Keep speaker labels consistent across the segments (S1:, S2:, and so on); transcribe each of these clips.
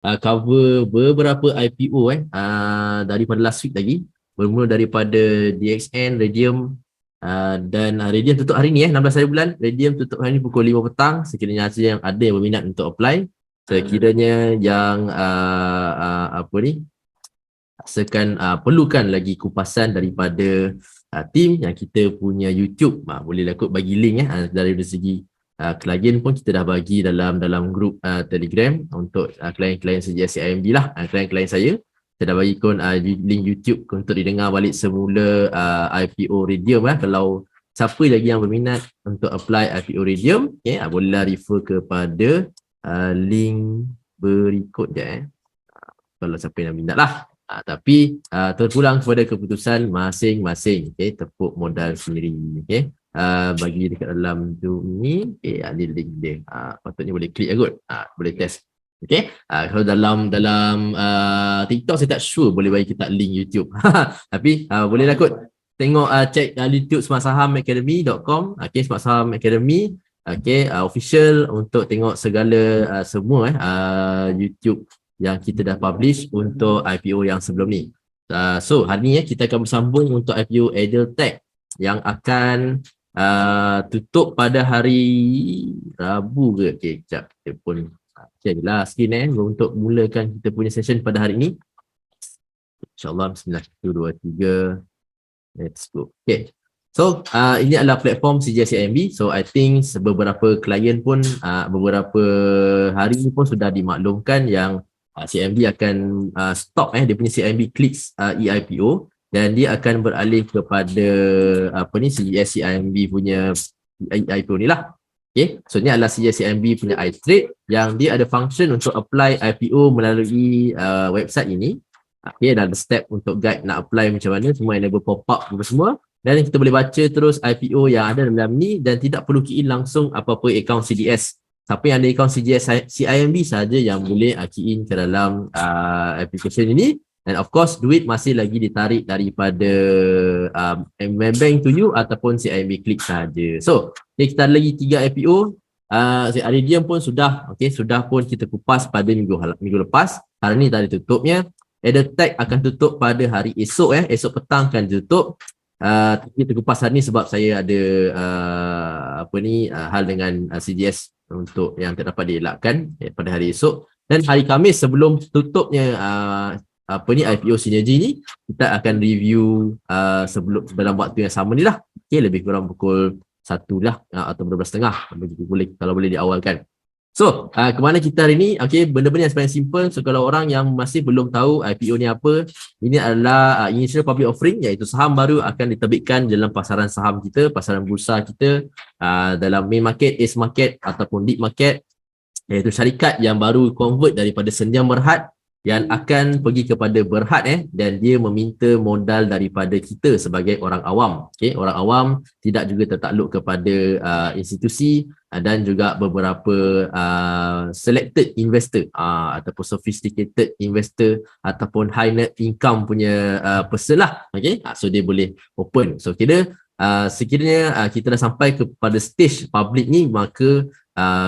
S1: cover beberapa IPO daripada last week lagi, bermula daripada DXN, Radium, dan Radium tutup hari ni 16 hari bulan. Radium tutup hari ni pukul 5 petang. Sekiranya yang ada yang berminat untuk apply, sekiranya yang apa ni rasakan perlukan lagi kupasan daripada tim yang kita punya YouTube, boleh kot bagi link dari segi klien pun kita dah bagi dalam grup Telegram untuk klien-klien CGS CIMB lah, klien-klien saya. Saya dah bagi pun link YouTube untuk didengar balik semula IPO Radium. Kalau siapa lagi yang berminat untuk apply IPO Radium, bolehlah refer kepada link berikut je kalau siapa yang minat lah. Tapi terpulang kepada keputusan masing-masing. Tepuk modal sendiri. Bagi dekat dalam Zoom ni, ada link dia. Patutnya boleh klik kot. Boleh test. Kalau dalam TikTok saya tak sure boleh bagi kita link YouTube. Tapi bolehlah kot tengok, check YouTube smartsaham.academy.com. Smart Saham Academy. Official untuk tengok segala semua YouTube yang kita dah publish untuk IPO yang sebelum ni. So hari ni kita akan bersambung untuk IPO Edeltech yang akan tutup pada hari Rabu ke? Sekejap kita pun share lah screen untuk mulakan kita punya session pada hari ni. InsyaAllah, bismillah, 1, 2, 3, let's go. So ini adalah platform CGS CIMB. So I think beberapa klien pun beberapa hari ni pun sudah dimaklumkan yang CIMB akan stop dia punya CIMB Clicks EIPO, dan dia akan beralih kepada CGS CIMB punya EIPO ni lah. So ni adalah CGS CIMB punya iTrade yang dia ada function untuk apply IPO melalui website ini. Dan ada step untuk guide nak apply macam mana, semua enable pop up semua, dan kita boleh baca terus IPO yang ada dalam ni dan tidak perlu key in langsung apa-apa akaun CDS. Siapa yang ada akaun CGS CIMB saja yang boleh key in ke dalam application ini. Dan of course duit masih lagi ditarik daripada Bank to you ataupun CIMB Click saja. So kita ada lagi 3 IPO. Iridium pun sudah pun kita kupas pada minggu lepas. Hari ni tadi tutupnya. Edeltech akan tutup pada hari esok, esok petang akan tutup. Kita kupas hari ni sebab saya ada hal dengan CGS untuk yang tak dapat dielakkan pada hari esok. Dan hari Khamis sebelum tutupnya IPO Synergy ni, kita akan review sebelum dalam waktu yang sama ni lah. Lebih kurang pukul 1 lah atau 12.30 boleh, kalau boleh diawalkan. So, kemana kita hari ni? Benda-benda yang paling simple. So, kalau orang yang masih belum tahu IPO ni apa, ini adalah initial public offering, iaitu saham baru akan diterbitkan dalam pasaran saham kita, pasaran bursa kita, dalam main market, ace market ataupun deep market, iaitu syarikat yang baru convert daripada Sendian Berhad yang akan pergi kepada Berhad dan dia meminta modal daripada kita sebagai orang awam. Orang awam tidak juga tertakluk kepada institusi dan juga beberapa selected investor ataupun sophisticated investor ataupun high net income punya person lah. So dia boleh open. So sekiranya kita dah sampai kepada stage public ni, maka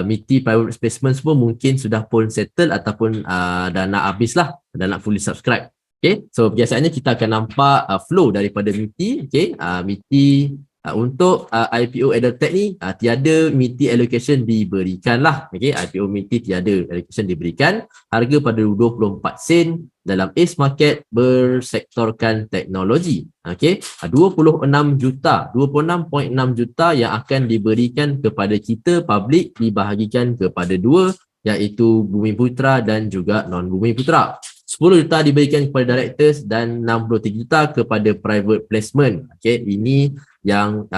S1: MITI private placement pun mungkin sudah pun settle ataupun dah nak habis lah, dah nak fully subscribe. So biasanya kita akan nampak flow daripada MITI. MITI untuk IPO Edeltech ni tiada MITI allocation diberikan lah. IPO MITI tiada allocation diberikan. Harga pada 24 sen dalam ace market bersektorkan teknologi. 26 juta, 26.6 juta yang akan diberikan kepada kita public, dibahagikan kepada 2, iaitu Bumi Putra dan juga non Bumi Putra. 10 juta diberikan kepada directors dan 63 juta kepada private placement. Ini yang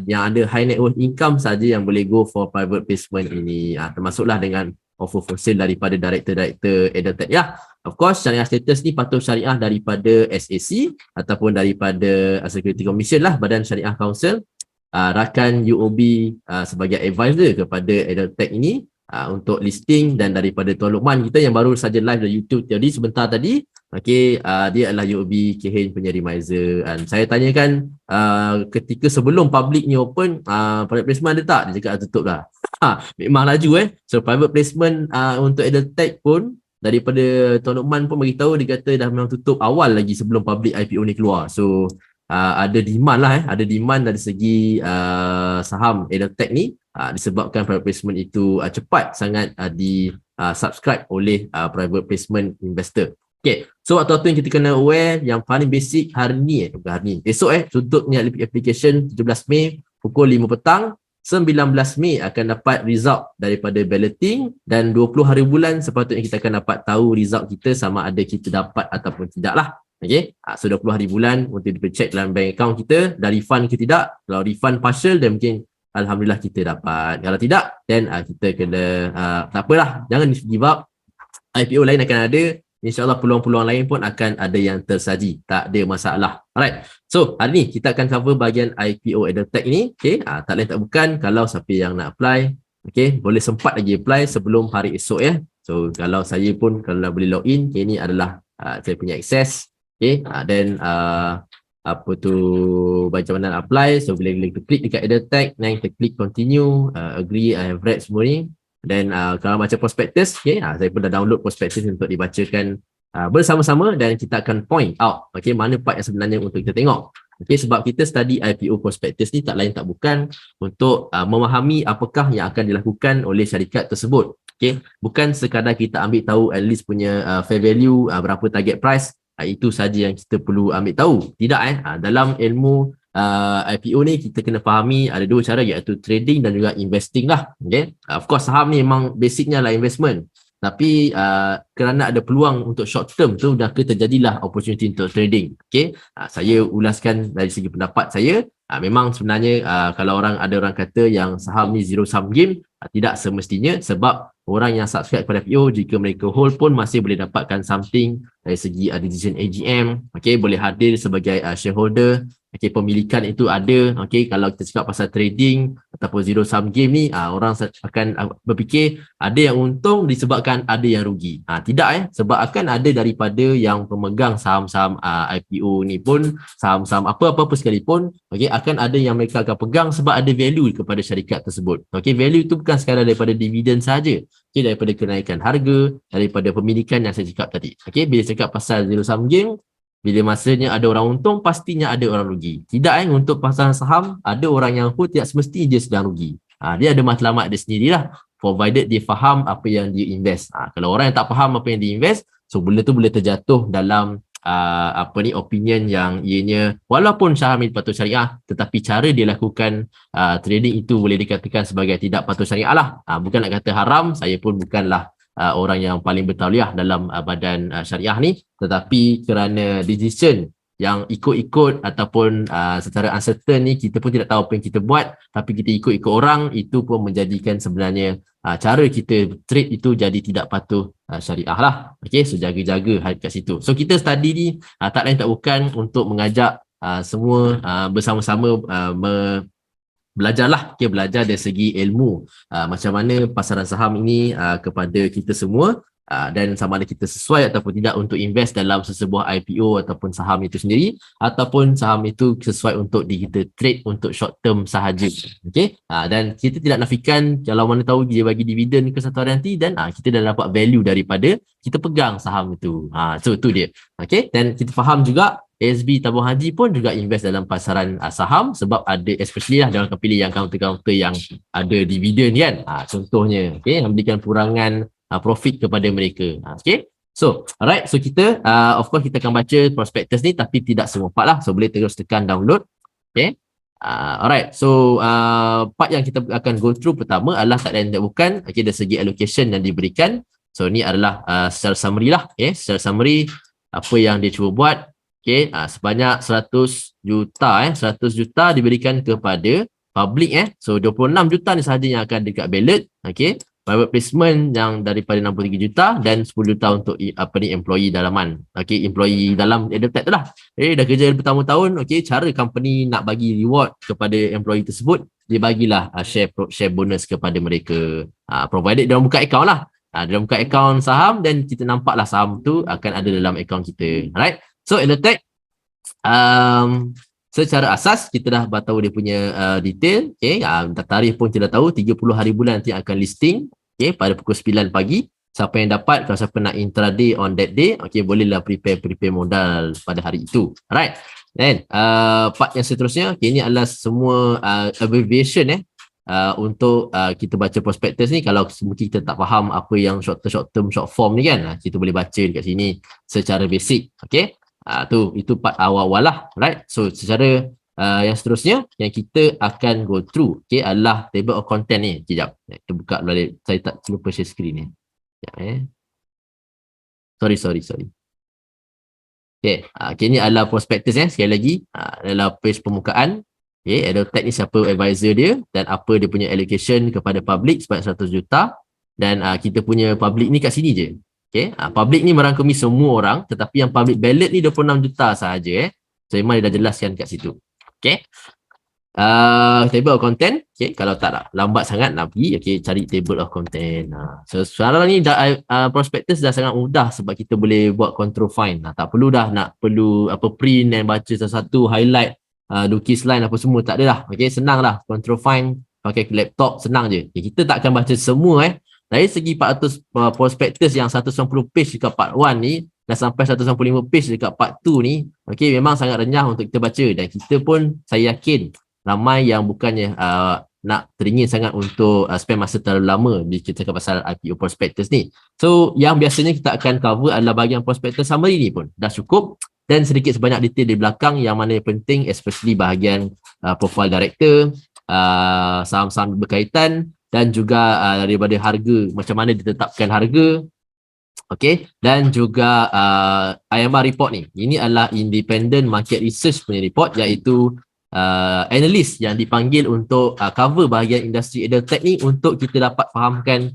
S1: yang ada high net worth income saja yang boleh go for private placement ini. Termasuklah dengan offer for sale daripada director-director Edeltech ya. Of course, syariah status ni patuh syariah daripada SAC ataupun daripada Security Commission lah, Badan Syariah Council. Rakan UOB sebagai advisor kepada Edeltech ini untuk listing, dan daripada Tuan Luqman kita yang baru saja live di YouTube tadi sebentar tadi. Dia adalah UOB Kehen punya remiser. Dan saya tanyakan ketika sebelum public ni open, private placement ada tak? Dia cakap tutup lah. Memang laju So private placement untuk Edeltech pun daripada Tuan Luqman pun bagi tahu, dia kata dah memang tutup awal lagi sebelum public IPO ni keluar. So ada demand lah ada demand dari segi saham EdTech ni disebabkan private placement itu cepat sangat di subscribe oleh private placement investor. Okay, so waktu-waktu yang kita kena aware yang paling basic hari ni bukan hari ni, esok tutup ni application 17 Mei pukul 5 petang. 19 Mei akan dapat result daripada balloting dan 20 hari bulan sepatutnya kita akan dapat tahu result kita sama ada kita dapat ataupun tidak lah. Okay, so 20 hari bulan untuk check dalam bank account kita dah refund ke tidak. Kalau refund partial dan mungkin alhamdulillah kita dapat. Kalau tidak then kita kena tak apalah, jangan give up. IPO lain akan ada. InsyaAllah peluang-peluang lain pun akan ada yang tersaji. Tak ada masalah. Alright. So, hari ni kita akan cover bahagian IPO EdTech ni. Okay. Tak lain tak bukan kalau siapa yang nak apply. Okay. Boleh sempat lagi apply sebelum hari esok ya. So, kalau saya pun kalau boleh login. Okay. Ini adalah saya punya akses. Okay. Dan apa tu macam mana nak apply. So, bila kita klik dekat EdTech. Dan kita klik continue. Agree. I have read semua ni. Dan kalau baca prospektus, okay, saya pun dah download prospektus untuk dibacakan bersama-sama dan kita akan point out mana part yang sebenarnya untuk kita tengok. Okay, sebab kita study IPO prospektus ni tak lain tak bukan untuk memahami apakah yang akan dilakukan oleh syarikat tersebut. Okay, bukan sekadar kita ambil tahu at least punya fair value, berapa target price, itu saja yang kita perlu ambil tahu. Tidak dalam ilmu IPO ni kita kena fahami ada dua cara, iaitu trading dan juga investing lah. Okay? Of course saham ni memang basicnya lah investment, tapi kerana ada peluang untuk short term tu dah terjadilah opportunity untuk trading. Okay? Saya ulaskan dari segi pendapat saya. Memang sebenarnya kalau ada orang kata yang saham ni zero sum game, tidak semestinya, sebab orang yang subscribe kepada IPO jika mereka hold pun masih boleh dapatkan something dari segi decision AGM. Okay? Boleh hadir sebagai shareholder. Okay, pemilikan itu ada. Okay, kalau kita cakap pasal trading ataupun zero sum game ni, orang akan berfikir ada yang untung disebabkan ada yang rugi. Tidak sebab akan ada daripada yang pemegang saham-saham IPO ni pun, saham-saham apa-apa sekalipun, okay, akan ada yang mereka akan pegang sebab ada value kepada syarikat tersebut. Okay, value itu bukan sekadar daripada dividen saja. Okay, daripada kenaikan harga, daripada pemilikan yang saya cakap tadi. Okay, bila cakap pasal zero sum game, bila masanya ada orang untung, pastinya ada orang rugi. Tidak untuk pasal saham, ada orang yang pun tidak semesti dia sedang rugi. Dia ada matlamat dia sendirilah. Provided dia faham apa yang dia invest. Kalau orang yang tak faham apa yang dia invest, so benda tu boleh terjatuh dalam opinion yang ianya walaupun saham ini patut syariah, tetapi cara dia lakukan trading itu boleh dikatakan sebagai tidak patut syariah lah. Bukan nak kata haram, saya pun bukanlah orang yang paling bertauliah dalam badan syariah ni, tetapi kerana decision yang ikut-ikut ataupun secara uncertain ni, kita pun tidak tahu apa yang kita buat, tapi kita ikut-ikut orang, itu pun menjadikan sebenarnya cara kita trade itu jadi tidak patuh syariah lah. Okay, so jaga-jaga kat situ. So kita study ni tak lain tak bukan untuk mengajak semua bersama-sama belajarlah, okay, belajar dari segi ilmu macam mana pasaran saham ini kepada kita semua, dan sama ada kita sesuai ataupun tidak untuk invest dalam sesebuah IPO ataupun saham itu sendiri, ataupun saham itu sesuai untuk kita trade untuk short term sahaja. Okay, dan kita tidak nafikan kalau mana tahu dia bagi dividen ke satu hari nanti, dan kita dah dapat value daripada kita pegang saham itu. So itu dia. Okay, dan kita faham juga ASB Tabung Haji pun juga invest dalam pasaran saham, sebab ada, especially lah jangan pilih yang counter-counter yang ada dividen kan, contohnya, okay, memberikan kurangan profit kepada mereka. Okay, so alright, so kita of course kita akan baca prospektus ni, tapi tidak semua part lah, so boleh terus tekan download. Okay, alright, so part yang kita akan go through pertama adalah tak lain tak bukan, okay, dari segi allocation yang diberikan. So ni adalah secara summary lah. Okay, secara summary apa yang dia cuba buat. Okay, sebanyak 100 juta 100 juta diberikan kepada public. So 26 juta ni sahaja yang akan dekat ballot. Okay, private placement yang daripada 63 juta dan 10 juta untuk employee dalaman. Okay, employee dalam EdTech tu lah. Dah kerja bertahun-tahun. Okay, cara company nak bagi reward kepada employee tersebut, dia bagilah share bonus kepada mereka. Provided dia buka account lah. Dia buka account saham dan kita nampaklah saham tu akan ada dalam account kita. Alright. So EdTech secara asas kita dah tahu dia punya detail. Okay, tarikh pun kita dah tahu 30 hari bulan nanti akan listing. Okay, pada pukul 9 pagi. siapa yang dapat, kalau siapa nak intraday on that day, okay, bolehlah prepare modal pada hari itu. Alright. Then part yang seterusnya, okay, ini adalah semua abbreviation untuk kita baca prospektus ni. Kalau mungkin kita tak faham apa yang short term, short form ni kan, kita boleh baca dekat sini secara basic. Okay, itu part awal-awal lah. Right. So secara yang seterusnya yang kita akan go through, okay, adalah table of content ni. Sekejap, kita buka balik. Saya tak lupa share screen ni. Sorry. Okay, ni adalah prospektus sekali lagi, adalah page permukaan. Okay, EduTech ni siapa advisor dia dan apa dia punya allocation kepada public sebanyak 100 juta, dan kita punya public ni kat sini je. Okay, public ni merangkumi semua orang, tetapi yang public ballot ni 26 juta sahaja. So memang dia dah jelaskan kat situ. Okay, table of content. Okay, kalau tak lambat sangat nak pergi, okay, cari table of content. So sekarang ni prospektus dah sangat mudah sebab kita boleh buat control find. Tak perlu apa print dan baca satu-satu, highlight, lukis line apa semua, tak ada dah. Okay, senang lah control find pakai laptop, senang je. Okay, kita tak akan baca semua dari segi 400 prospektus yang 190 page dekat part 1 ni dan sampai 195 page dekat part 2 ni, okay, memang sangat renyah untuk kita baca, dan kita pun saya yakin ramai yang bukannya nak teringin sangat untuk spend masa terlalu lama bila kita cakap pasal IPO prospektus ni. So yang biasanya kita akan cover adalah bahagian prospektus summary ni pun dah cukup, dan sedikit sebanyak detail di belakang yang mana yang penting, especially bahagian profile director, saham-saham berkaitan, dan juga daripada harga, macam mana ditetapkan harga. Okay, dan juga IMR report ni, ini adalah independent market research punya report, iaitu analis yang dipanggil untuk cover bahagian industri EdTech ni untuk kita dapat fahamkan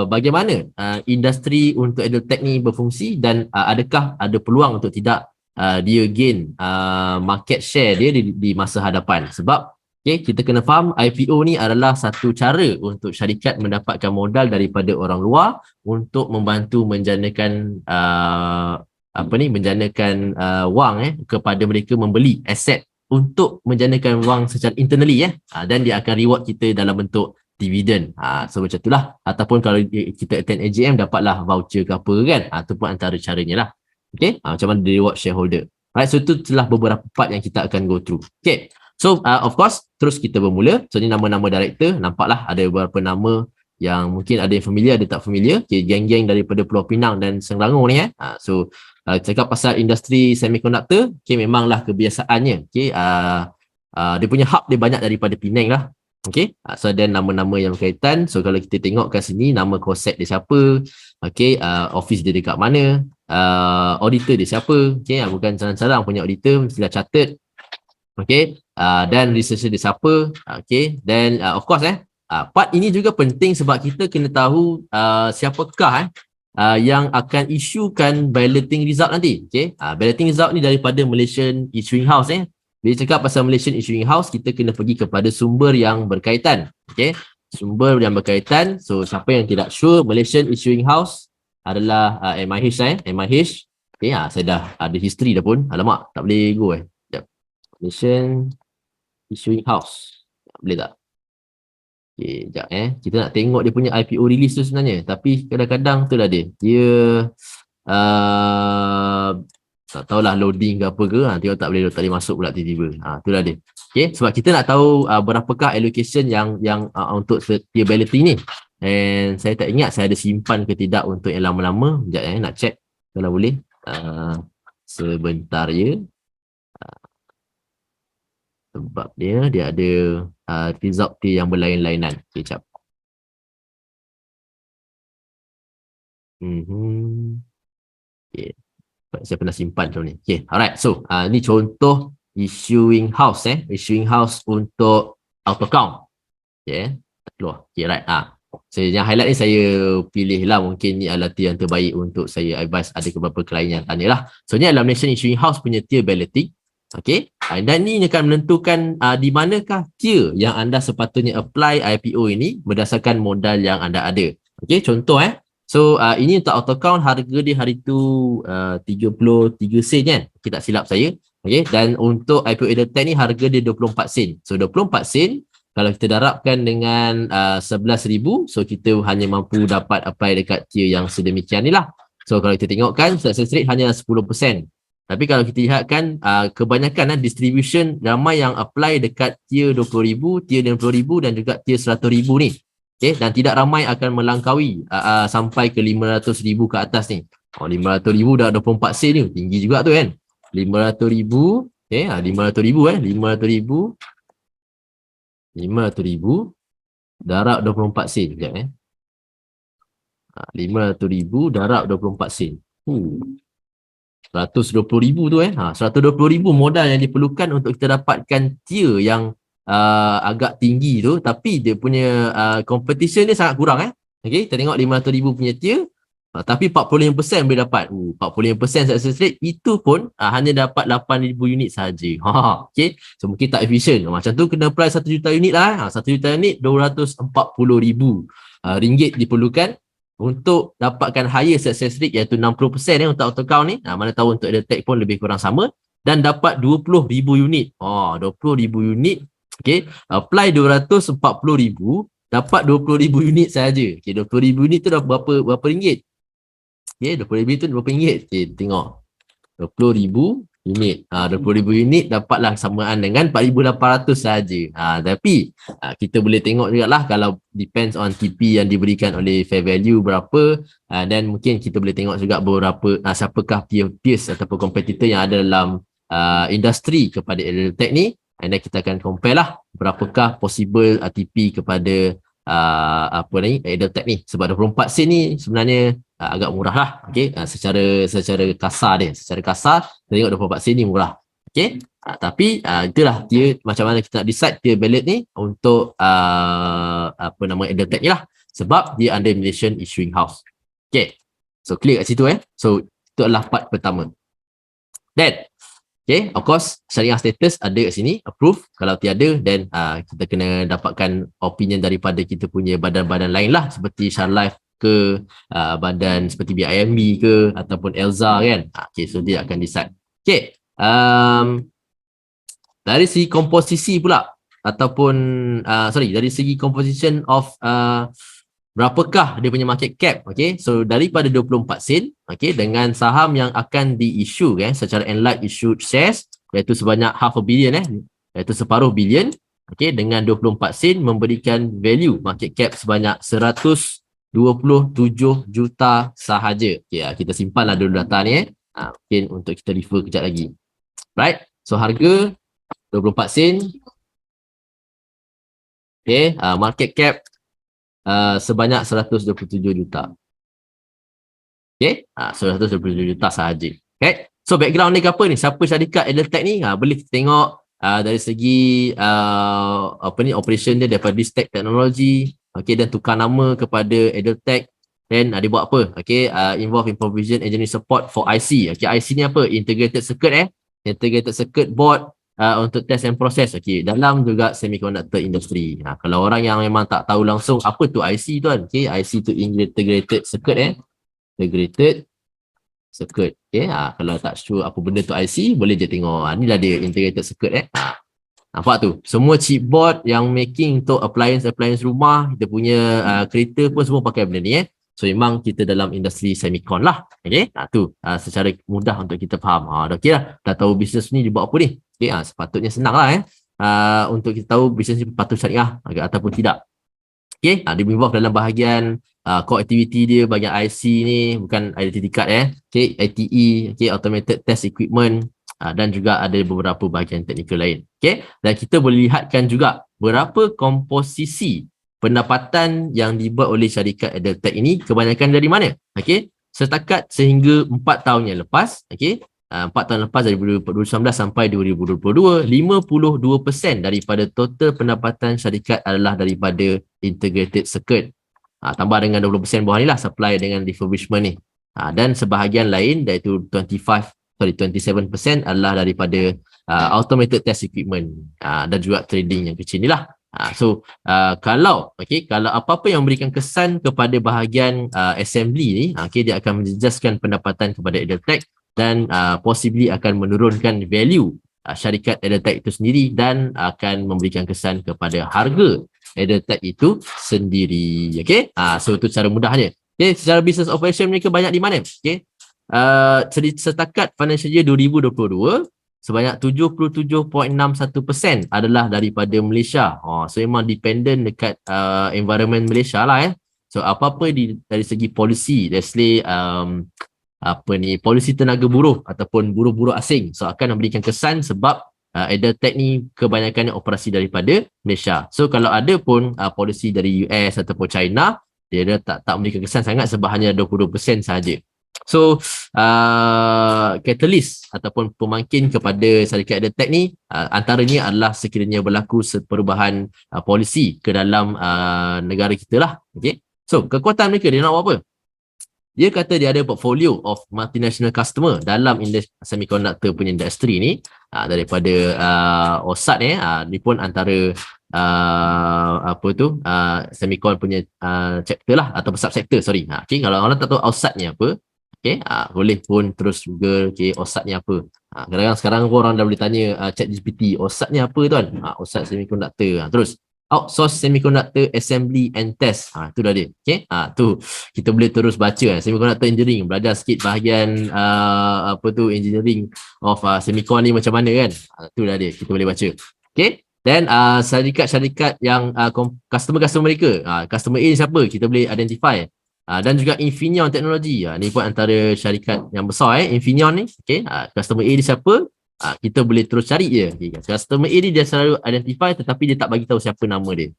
S1: bagaimana industri untuk EdTech ni berfungsi, dan adakah ada peluang untuk tidak dia gain market share dia di masa hadapan. Sebab okay, kita kena faham IPO ni adalah satu cara untuk syarikat mendapatkan modal daripada orang luar untuk membantu menjanakan wang kepada mereka membeli aset untuk menjanakan wang secara internally dan dia akan reward kita dalam bentuk dividen. So macam itulah, ataupun kalau kita attend AGM dapatlah voucher ke apa kan, itu pun antara caranya lah. Okay, macam mana dia reward shareholder. Right, so itu telah beberapa part yang kita akan go through. Okay, so of course terus kita bermula. So ni nama-nama director, nampaklah ada beberapa nama yang mungkin ada yang familiar, ada tak familiar. Okay, geng-geng daripada Pulau Pinang dan Selangor ni so cakap pasal industri semiconductor, okay, memanglah kebiasaannya, okay, dia punya hub dia banyak daripada Penang lah. Okay, so ada nama-nama yang berkaitan. So kalau kita tengok kat sini, nama COSEC dia siapa, okay, office dia dekat mana, auditor dia siapa, okay, bukan sarang-sarang punya auditor, mestilah catat, okay, dan researcher dia siapa, okay, dan of course part ini juga penting sebab kita kena tahu siapakah yang akan isukan balloting result nanti. Okay, balloting result ni daripada Malaysian Issuing House. Bila cakap pasal Malaysian Issuing House, kita kena pergi kepada sumber yang berkaitan. Okay, sumber yang berkaitan. So siapa yang tidak sure, Malaysian Issuing House adalah MIH. MIH. Okay, saya dah ada history dah pun. Alamak, tak boleh go Malaysian Issuing House. Boleh tak? Okay, sekejap kita nak tengok dia punya IPO release tu sebenarnya, tapi kadang-kadang tu lah dia tak tahulah loading ke apa ke, tengok tak boleh masuk pula tiba-tiba. Tu lah dia. Okay, sebab kita nak tahu berapakah allocation yang untuk setiap balloting ni, and saya tak ingat saya ada simpan ke tidak untuk yang lama-lama. Sekejap nak check kalau boleh. Sebentar ya. Sebab dia ada result dia yang berlain-lainan. Okay, cap. Okay. Saya pernah simpan contoh ni. Okay, alright. So, ni contoh issuing house. Issuing house untuk auto count. Okay, keluar. Okay, right. So, yang highlight ni saya pilih lah. Mungkin ni adalah tier yang terbaik untuk saya advise. Ada beberapa klien yang tanya lah. So, ni adalah Malaysian Issuing House punya tier balloting. Okay, dan ni akan menentukan di manakah tier yang anda sepatutnya apply IPO ini berdasarkan modal yang anda ada. Okay, contoh so ini untuk auto count, harga dia hari tu 33 sen kan, okay, tak silap saya. Okay, dan untuk IPO EdTech ni harga dia 24 sen. So 24 sen Kalau kita darabkan dengan 11,000, so kita hanya mampu dapat apply dekat tier yang sedemikian ni lah. So kalau kita tengokkan success rate hanya 10%. Tapi kalau kita lihatkan kebanyakan distribution ramai yang apply dekat tier 20,000, tier 50,000 dan juga tier 100,000 ni. Okay, dan tidak ramai akan melangkaui sampai ke 500,000 ke atas ni. 500,000 dah 24 sen ni, tinggi juga tu kan. 500,000, okay, 500,000 500,000 darab 24 sen. Sekejap 500,000 darab 24 sen. 120,000 tu 120,000 modal yang diperlukan untuk kita dapatkan tier yang agak tinggi tu, tapi dia punya competition dia sangat kurang Okay, kita tengok 500,000 punya tier, tapi 45% boleh dapat. 45% success rate, itu pun hanya dapat 8,000 unit sahaja. Okay, so mungkin tak efisien. Macam tu kena apply 1 juta unit lah. 1 juta unit, 240,000 ringgit diperlukan untuk dapatkan higher success rate, iaitu 60% untuk autocount ni. Mana tahu untuk EdTech pun lebih kurang sama, dan dapat 20,000 unit. 20,000 unit. Okay, apply 240,000, dapat 20,000 unit sahaja. Okay, 20,000 unit tu dah berapa ringgit? Okay, 20,000 tu berapa ringgit? Okay, tengok. 20,000 unit. 20,000 unit dapatlah samaan dengan 4,800 sahaja. Tapi kita boleh tengok jugalah kalau depends on TP yang diberikan oleh fair value berapa, dan mungkin kita boleh tengok juga beberapa siapakah peers ataupun kompetitor yang ada dalam industri kepada EdTech ni, and then kita akan compare lah berapakah possible TP kepada EdTech ni. Sebab 24 sen ni sebenarnya agak murah lah. Okay, secara kasar dia, secara kasar tengok 24 sen ni murah. Okay, tapi itulah dia macam mana kita nak decide tier ballot ni untuk EdTech ni lah, sebab dia under Malaysian Issuing House. Okay, so clear kat situ So itu adalah part pertama. Then okay, of course syariah status ada kat sini, approve. Kalau tiada, then kita kena dapatkan opinion daripada kita punya badan-badan lain lah, seperti Sharlife ke, badan seperti BIMB ke, ataupun Elza kan. Okay, so dia akan decide. Okay, dari segi komposisi pula, ataupun dari segi composition of berapakah dia punya market cap. Okay, so daripada 24 sen, okay, dengan saham yang akan di-issue secara Enlight issued shares, iaitu sebanyak half a billion iaitu separuh bilion. Okay, dengan 24 sen memberikan value market cap sebanyak 127 juta sahaja. Okay, kita simpanlah dulu data ni mungkin untuk kita refer kejap lagi. Right, so harga 24 sen. Okay, market cap sebanyak 127 juta. Okay, 127 juta sahaja. Okay, so background ni ke apa ni? Siapa syarikat EdTech ni? Boleh kita tengok dari segi operation dia daripada Distech Technology. Okay, dan tukar nama kepada EdTech. Then dia buat apa? Okay, involve in provision engineering support for IC. Okay, IC ni apa? Integrated circuit Integrated circuit board untuk test and process. Okay, dalam juga semiconductor industry. Kalau orang yang memang tak tahu langsung apa tu IC tu kan. Okay, IC tu integrated circuit integrated circuit. Okay, kalau tak sure apa benda tu IC, boleh je tengok. Ni lah dia integrated circuit nampak tu. Semua chipboard yang making untuk appliance rumah, kita punya kereta pun semua pakai benda ni So memang kita dalam industri semicon lah. Okay, tu secara mudah untuk kita faham. Dah okay lah, dah tahu bisnes ni dia buat apa ni. Okay, sepatutnya senang lah untuk kita tahu bisnes ni patut syariah ataupun tidak. Okay, dia involve dalam bahagian core activity dia, bahagian IC ni, bukan identity card Okay, ITE, okay, automated test equipment, dan juga ada beberapa bahagian teknikal lain. Okay, dan kita boleh lihatkan juga berapa komposisi pendapatan yang dibuat oleh syarikat EdTech ini kebanyakan dari mana. Okay, setakat sehingga 4 tahun yang lepas, okay, 4 tahun lepas dari 2019 sampai 2022, 52% daripada total pendapatan syarikat adalah daripada integrated circuit. Tambah dengan 20% bawah ni lah, supply dengan refurbishment ni. Dan sebahagian lain, iaitu 27% adalah daripada automated test equipment dan juga trading yang kecil ni lah. Kalau apa-apa yang memberikan kesan kepada bahagian assembly ni, dia akan menjejaskan pendapatan kepada EdTech dan possibly akan menurunkan value syarikat EdTech itu sendiri dan akan memberikan kesan kepada harga EdTech itu sendiri. Okay, so itu cara mudahnya. Okay, secara business operation mereka banyak di mana? Okay, setakat financial year 2022 sebanyak 77.61% adalah daripada Malaysia. So memang dependent dekat environment Malaysia lah. So apa-apa dari segi polisi, let's say polisi tenaga buruh ataupun buruh-buruh asing, so akan memberikan kesan sebab EdTech ni kebanyakannya operasi daripada Malaysia. So kalau ada pun polisi dari US ataupun China, dia tak memberikan kesan sangat sebab hanya 22% sahaja. So catalyst ataupun pemangkin kepada syarikat EdTech ni antaranya adalah sekiranya berlaku perubahan polisi ke dalam negara kita lah. Okay? So kekuatan mereka, dia nak buat apa? Dia kata dia ada portfolio of multinational customer dalam industri semiconductor punya industri ni, daripada OSAT ni pun antara semicon punya chapter lah atau subsektor, sorry. Okay, kalau orang tak tahu OSAT ni apa, okay, boleh pun terus Google, okay, OSAT ni apa. Kadang-kadang sekarang pun orang dah boleh tanya ChatGPT, OSAT ni apa tuan? OSAT semiconductor. Terus outsource semiconductor assembly and test. Tu dah dia. Okay, tu kita boleh terus baca semiconductor engineering, belajar sikit bahagian engineering of semicon ni macam mana kan. Tu dah dia, kita boleh baca. Okay, then syarikat-syarikat yang customer-customer mereka, customer A ni siapa, kita boleh identify. Dan juga Infineon Technology, ni pun antara syarikat yang besar Infineon ni. Okay, customer A ni siapa, kita boleh terus cari je. Okay, customer A ni dia selalu identify tetapi dia tak bagi tahu siapa nama dia.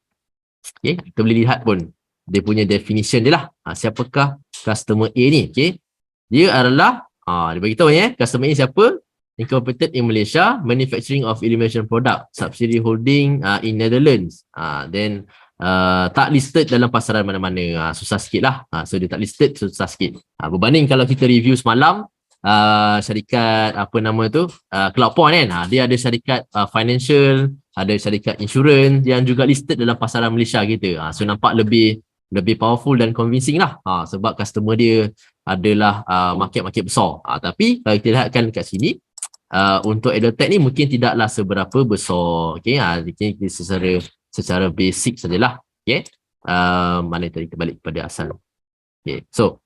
S1: Okay, kita boleh lihat pun dia punya definition dia lah. Siapakah customer A ni? Okay, dia adalah dia bagi tahu customer A siapa? Incorporated in Malaysia, manufacturing of illumination product, subsidiary holding in Netherlands. Then tak listed dalam pasaran mana-mana, susah sikit lah. So dia tak listed, susah sikit. Berbanding kalau kita review semalam syarikat CloudPoint kan, dia ada syarikat financial, ada syarikat insurans yang juga listed dalam pasaran Malaysia kita. So nampak lebih powerful dan convincing lah, sebab customer dia adalah market besar. Tapi kalau kita lihatkan kat sini, untuk EdTech ni mungkin tidaklah seberapa besar. Okay, kita secara basic sajalah. Okay, mana tadi kita balik kepada asal. Okay, so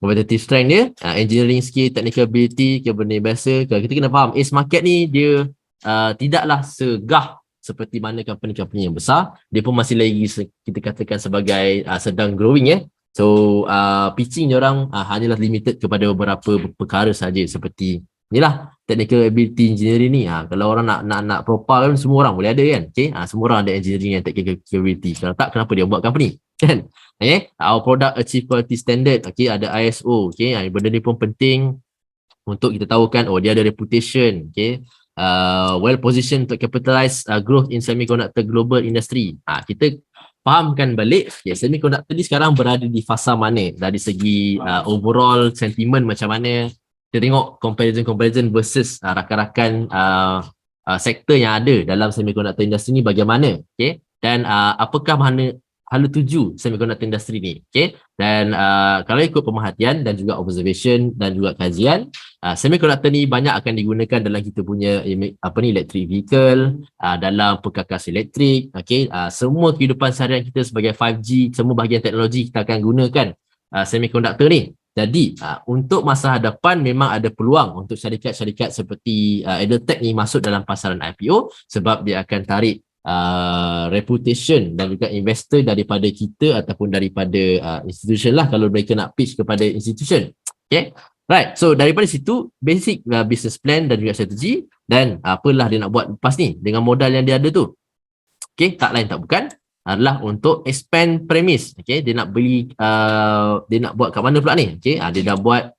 S1: competitive strength dia, engineering skill, technical ability, benda biasa. Kalau kita kena faham, ACE market ni dia tidaklah segah seperti mana company-company yang besar. Dia pun masih lagi kita katakan sebagai sedang growing. So pitching diorang hanyalah limited kepada beberapa perkara saja, seperti inilah technical ability engineering ni. Kalau orang nak profile kan, semua orang boleh ada kan. Okay, semua orang ada engineering and technical ability. Kalau tak, kenapa dia buat company kan? Our product achieve quality standard. Okay, ada ISO. Okay, benda ni pun penting untuk kita tahu kan, dia ada reputation. Okay, well positioned to capitalize growth in semiconductor global industry. Kita fahamkan balik, semiconductor ni sekarang berada di fasa mana dari segi overall sentiment macam mana. Kita tengok comparison versus rakan-rakan sektor yang ada dalam semiconductor industry ni bagaimana. Okay, dan apakah hala tuju semiconductor industry ni. Okay, dan kalau ikut pemerhatian dan juga observation dan juga kajian, semiconductor ni banyak akan digunakan dalam kita punya electric vehicle, dalam perkakas elektrik. Okay, semua kehidupan seharian kita sebagai 5G, semua bahagian teknologi kita akan gunakan semiconductor ni. Jadi untuk masa hadapan memang ada peluang untuk syarikat-syarikat seperti EdTech ni masuk dalam pasaran IPO, sebab dia akan tarik reputation dan juga investor daripada kita ataupun daripada institution lah, kalau mereka nak pitch kepada institution. Okay, right. So daripada situ basic business plan dan juga strategi, dan apalah dia nak buat lepas ni dengan modal yang dia ada tu. Okay, tak lain tak bukan adalah untuk expand premise. Okay, dia nak beli, dia nak buat kat mana pula ni? Okay, dia dah buat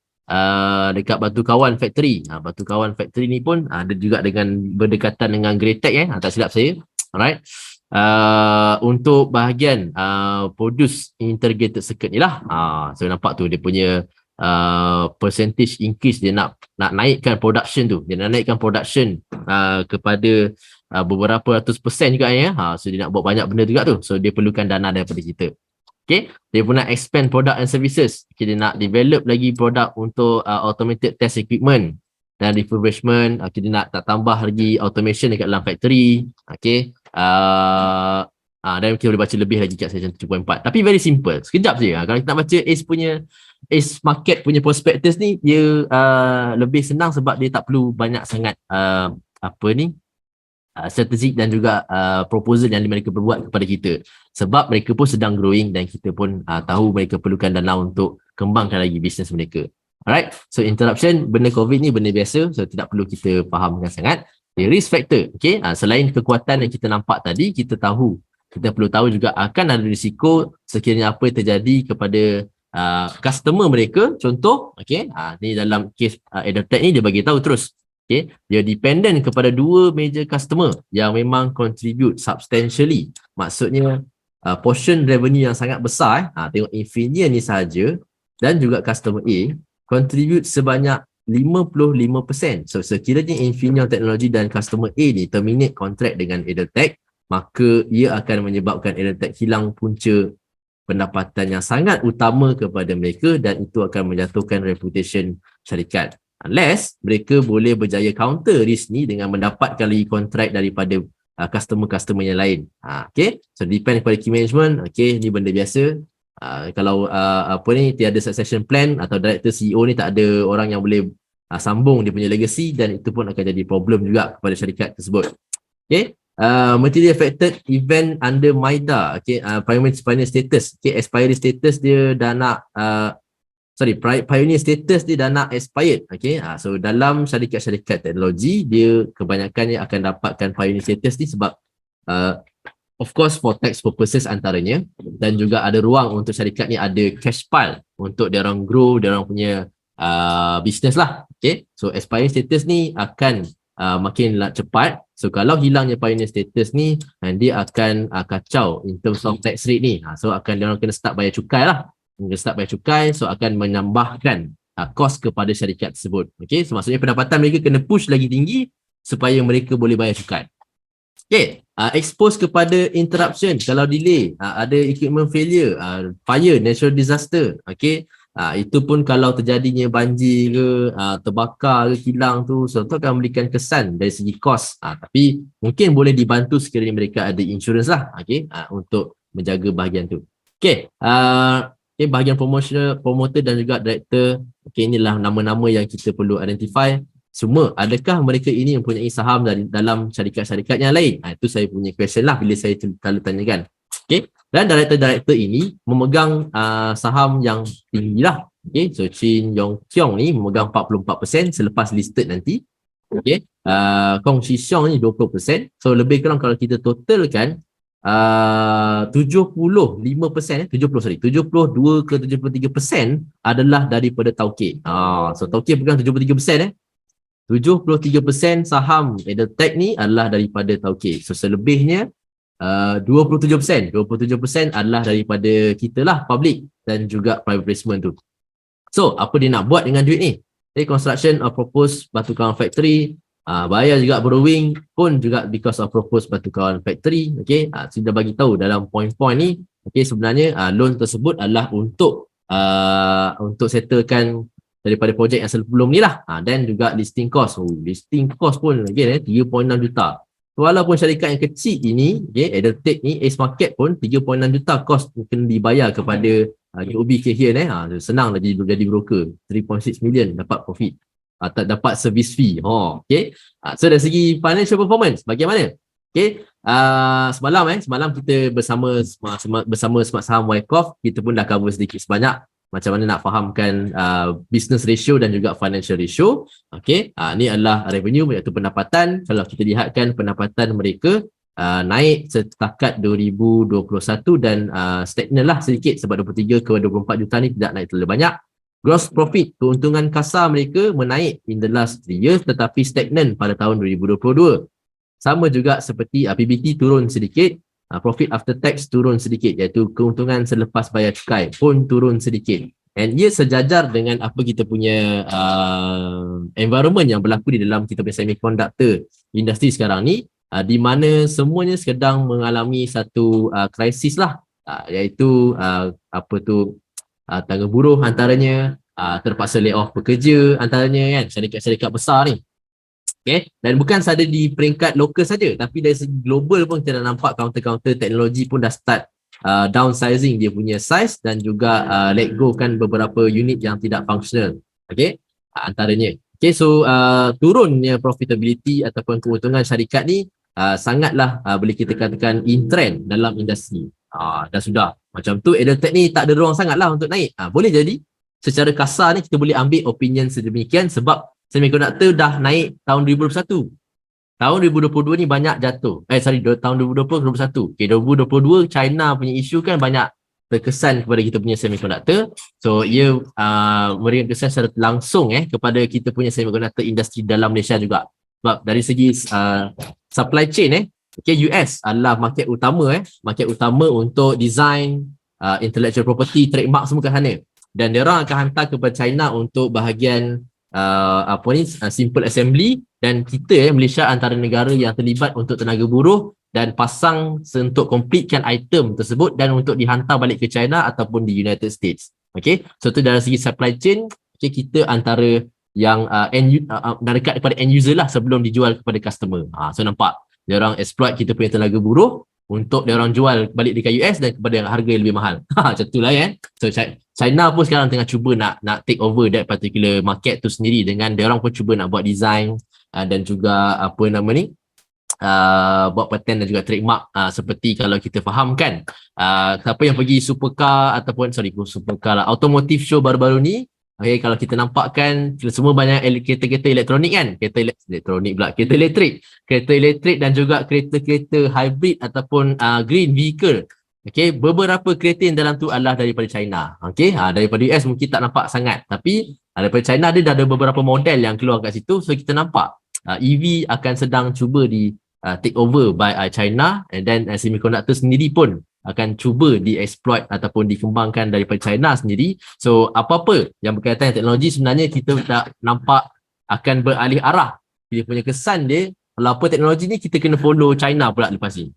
S1: dekat Batu Kawan Factory. Batu Kawan Factory ni pun ada juga dengan berdekatan dengan Greatech tak silap saya. Alright. Untuk bahagian produce integrated circuit ni lah. So nampak tu dia punya percentage increase, dia nak naikkan production tu. Dia nak naikkan production kepada beberapa ratus persen juga so dia nak buat banyak benda juga tu. So dia perlukan dana daripada kita. Okay, dia pun nak expand product and services. Okay, dia nak develop lagi produk untuk automated test equipment. dan refurbishment, kita nak tak tambah lagi automation dekat dalam factory, okay. Dan kita boleh baca lebih lagi kat section 7.4. Tapi very simple, sekejap je. Kalau kita nak baca ACE market punya prospectus ni, dia lebih senang sebab dia tak perlu banyak sangat strategik dan juga proposal yang mereka berbuat kepada kita, sebab mereka pun sedang growing dan kita pun tahu mereka perlukan dana untuk kembangkan lagi bisnes mereka. Alright, so interruption, benda COVID ni benda biasa, so tidak perlu kita fahamkan sangat. The risk factor, okay, selain kekuatan yang kita nampak tadi, kita perlu tahu juga akan ada risiko sekiranya apa yang terjadi kepada customer mereka. Contoh, okay, ni dalam case EdTech ni dia bagi tahu terus, okay, dia dependent kepada dua major customer yang memang contribute substantially. Maksudnya portion revenue yang sangat besar. Tengok Infineon ni sahaja dan juga customer A contribute sebanyak 55%. So sekiranya Infineon Technology dan customer A ni terminate kontrak dengan EdTech, maka ia akan menyebabkan EdTech hilang punca pendapatan yang sangat utama kepada mereka, dan itu akan menjatuhkan reputation syarikat. Unless mereka boleh berjaya counter risk ni dengan mendapatkan lagi kontrak daripada customer-customer yang lain. Okay, so depend kepada key management. Okay, ni benda biasa. Kalau tiada succession plan atau director CEO ni tak ada orang yang boleh sambung dia punya legacy, dan itu pun akan jadi problem juga kepada syarikat tersebut. Okay, material affected event under MIDA. Okay, pioneer status. Okay, expiry status dia dah nak pioneer status dia dah nak expired. Okay, so dalam syarikat-syarikat teknologi, dia kebanyakannya akan dapatkan pioneer status ni sebab of course for tax purposes antaranya, dan juga ada ruang untuk syarikat ni ada cash pile untuk dia orang grow dia orang punya business lah. Okay, so expiry status ni akan makin cepat. So kalau hilangnya pioneer status ni, dia akan kacau in terms of tax rate ni. So akan dia orang kena start bayar cukai lah. So akan menambahkan kos kepada syarikat tersebut. Okay, so maksudnya pendapatan mereka kena push lagi tinggi supaya mereka boleh bayar cukai. Okay, expose kepada interruption, kalau delay, ada equipment failure, fire, natural disaster. Okay, itu pun kalau terjadinya banjir ke, terbakar ke, kilang tu, so tu akan memberikan kesan dari segi kos. Tapi mungkin boleh dibantu sekiranya mereka ada insurans lah, okay, untuk menjaga bahagian tu. Okay, bahagian promoter dan juga director. Okay, inilah nama-nama yang kita perlu identify. Semua, adakah mereka ini mempunyai saham dalam syarikat-syarikat yang lain? Itu saya punya question lah bila saya selalu tanyakan. Okay, dan director-director ini memegang saham yang tinggi lah. Okay, so Chin Yong Kiong ni memegang 44% selepas listed nanti. Okay, Kong Shi Xiong ni 20%. So lebih kurang kalau kita totalkan 72 ke 73% adalah daripada Tauke. So Tauke pegang 73%. 73% saham EdTech ni adalah daripada Tauke. So selebihnya 27% adalah daripada kita lah, public dan juga private placement tu. So apa dia nak buat dengan duit ni? Okay, construction of proposed batu kawan factory, bayar juga borrowing pun juga because of proposed batu kawan factory. Okay, sudah bagi tahu dalam point-point ni. Okay, sebenarnya loan tersebut adalah untuk settlekan daripada projek yang sebelum ni lah. Dan juga listing cost. Listing cost pun again 3.6 juta. Walaupun syarikat yang kecil ini, okay, EdTech ni, ACE Market pun 3.6 juta cost mungkin dibayar kepada UOB Kehian. Senang lah jadi broker. 3.6 million dapat profit. Dapat service fee. Okay. So dari segi financial performance, bagaimana? Okay. Semalam kita bersama Smart Saham Wyckoff, kita pun dah cover sedikit sebanyak macam mana nak fahamkan business ratio dan juga financial ratio. Okay, ni adalah revenue iaitu pendapatan. Kalau kita lihatkan pendapatan mereka naik setakat 2021 dan stagnan lah sedikit sebab 23 ke 24 juta ni tidak naik terlalu banyak. Gross profit, keuntungan kasar mereka menaik in the last 3 years tetapi stagnan pada tahun 2022. Sama juga seperti PBT turun sedikit. Profit after tax turun sedikit, iaitu keuntungan selepas bayar cukai pun turun sedikit. And ia sejajar dengan apa kita punya environment yang berlaku di dalam kita punya semiconductor industri sekarang ni, di mana semuanya sedang mengalami satu krisis lah, iaitu tangga buruh antaranya, terpaksa lay off pekerja antaranya kan, syarikat-syarikat besar ni. Okay, dan bukan sahaja di peringkat lokal saja, tapi dari segi global pun kita dah nampak counter-counter teknologi pun dah start downsizing dia punya size dan juga let go kan beberapa unit yang tidak functional. Okay, antaranya. Okay, so turunnya profitability ataupun keuntungan syarikat ni sangatlah boleh kita katakan in trend dalam industri. Dah sudah. Macam tu EdTech ni tak ada ruang sangatlah untuk naik. Boleh jadi secara kasar ni kita boleh ambil opinion sedemikian sebab semiconductor dah naik tahun 2021. Tahun 2022 ni banyak jatuh. Tahun 2020, 2021. Okay, 2022 China punya isu kan banyak terkesan kepada kita punya semiconductor. So, ia memberikan kesan secara langsung kepada kita punya semiconductor industri dalam Malaysia juga. Sebab dari segi supply chain okay, US adalah market utama market utama untuk design, intellectual property, trademark semua kat sana. Dan dia orang akan hantar kepada China untuk bahagian simple assembly, dan kita Malaysia antara negara yang terlibat untuk tenaga buruh dan pasang untuk completekan item tersebut dan untuk dihantar balik ke China ataupun di United States. Okay, so tu dari segi supply chain, okay, kita antara yang dekat kepada end user lah sebelum dijual kepada customer. So nampak dia orang exploit kita punya tenaga buruh untuk dia orang jual balik dekat US dan kepada harga yang lebih mahal. Macam tu lah kan. So China pun sekarang tengah cuba nak take over that particular market tu sendiri dengan dia orang pun cuba nak buat design dan juga buat patent dan juga trademark seperti kalau kita faham kan siapa yang pergi supercar ataupun supercar lah, automotive show baru-baru ni. Okay, kalau kita nampak kan semua banyak kereta-kereta elektronik kan, kereta elektrik dan juga kereta-kereta hybrid ataupun green vehicle. Okay, beberapa kereta yang dalam tu adalah daripada China. Okay, daripada US mungkin tak nampak sangat, tapi daripada China dia dah ada beberapa model yang keluar kat situ. So kita nampak EV akan sedang cuba di take over by China, and then semiconductor sendiri pun akan cuba dieksploit ataupun dikembangkan daripada China sendiri. So apa-apa yang berkaitan dengan teknologi sebenarnya kita tak nampak akan beralih arah. Dia punya kesan dia, kalau apa teknologi ni kita kena follow China pula lepas ni.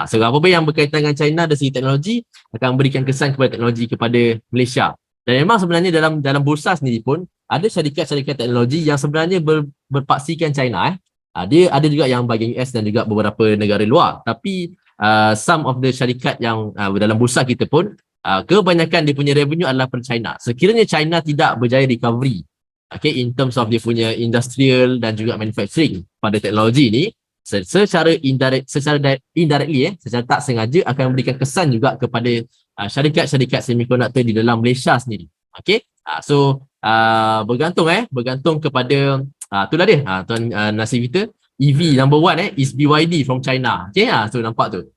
S1: So apa-apa yang berkaitan dengan China dari segi teknologi akan berikan kesan kepada teknologi kepada Malaysia. Dan memang sebenarnya dalam bursa sendiri pun ada syarikat-syarikat teknologi yang sebenarnya berpaksikan China. Dia ada juga yang bahagian US dan juga beberapa negara luar. Tapi some of the syarikat yang dalam bursa kita pun kebanyakan dia punya revenue adalah per China. Sekiranya China tidak berjaya recovery, okay, in terms of dia punya industrial dan juga manufacturing pada teknologi ni, secara indirectly secara tak sengaja akan memberikan kesan juga kepada syarikat-syarikat semiconductor di dalam Malaysia sendiri. Okay, so bergantung kepada itulah dia tuan Nasir kita. EV number one is BYD from China. Okay, so nampak tu.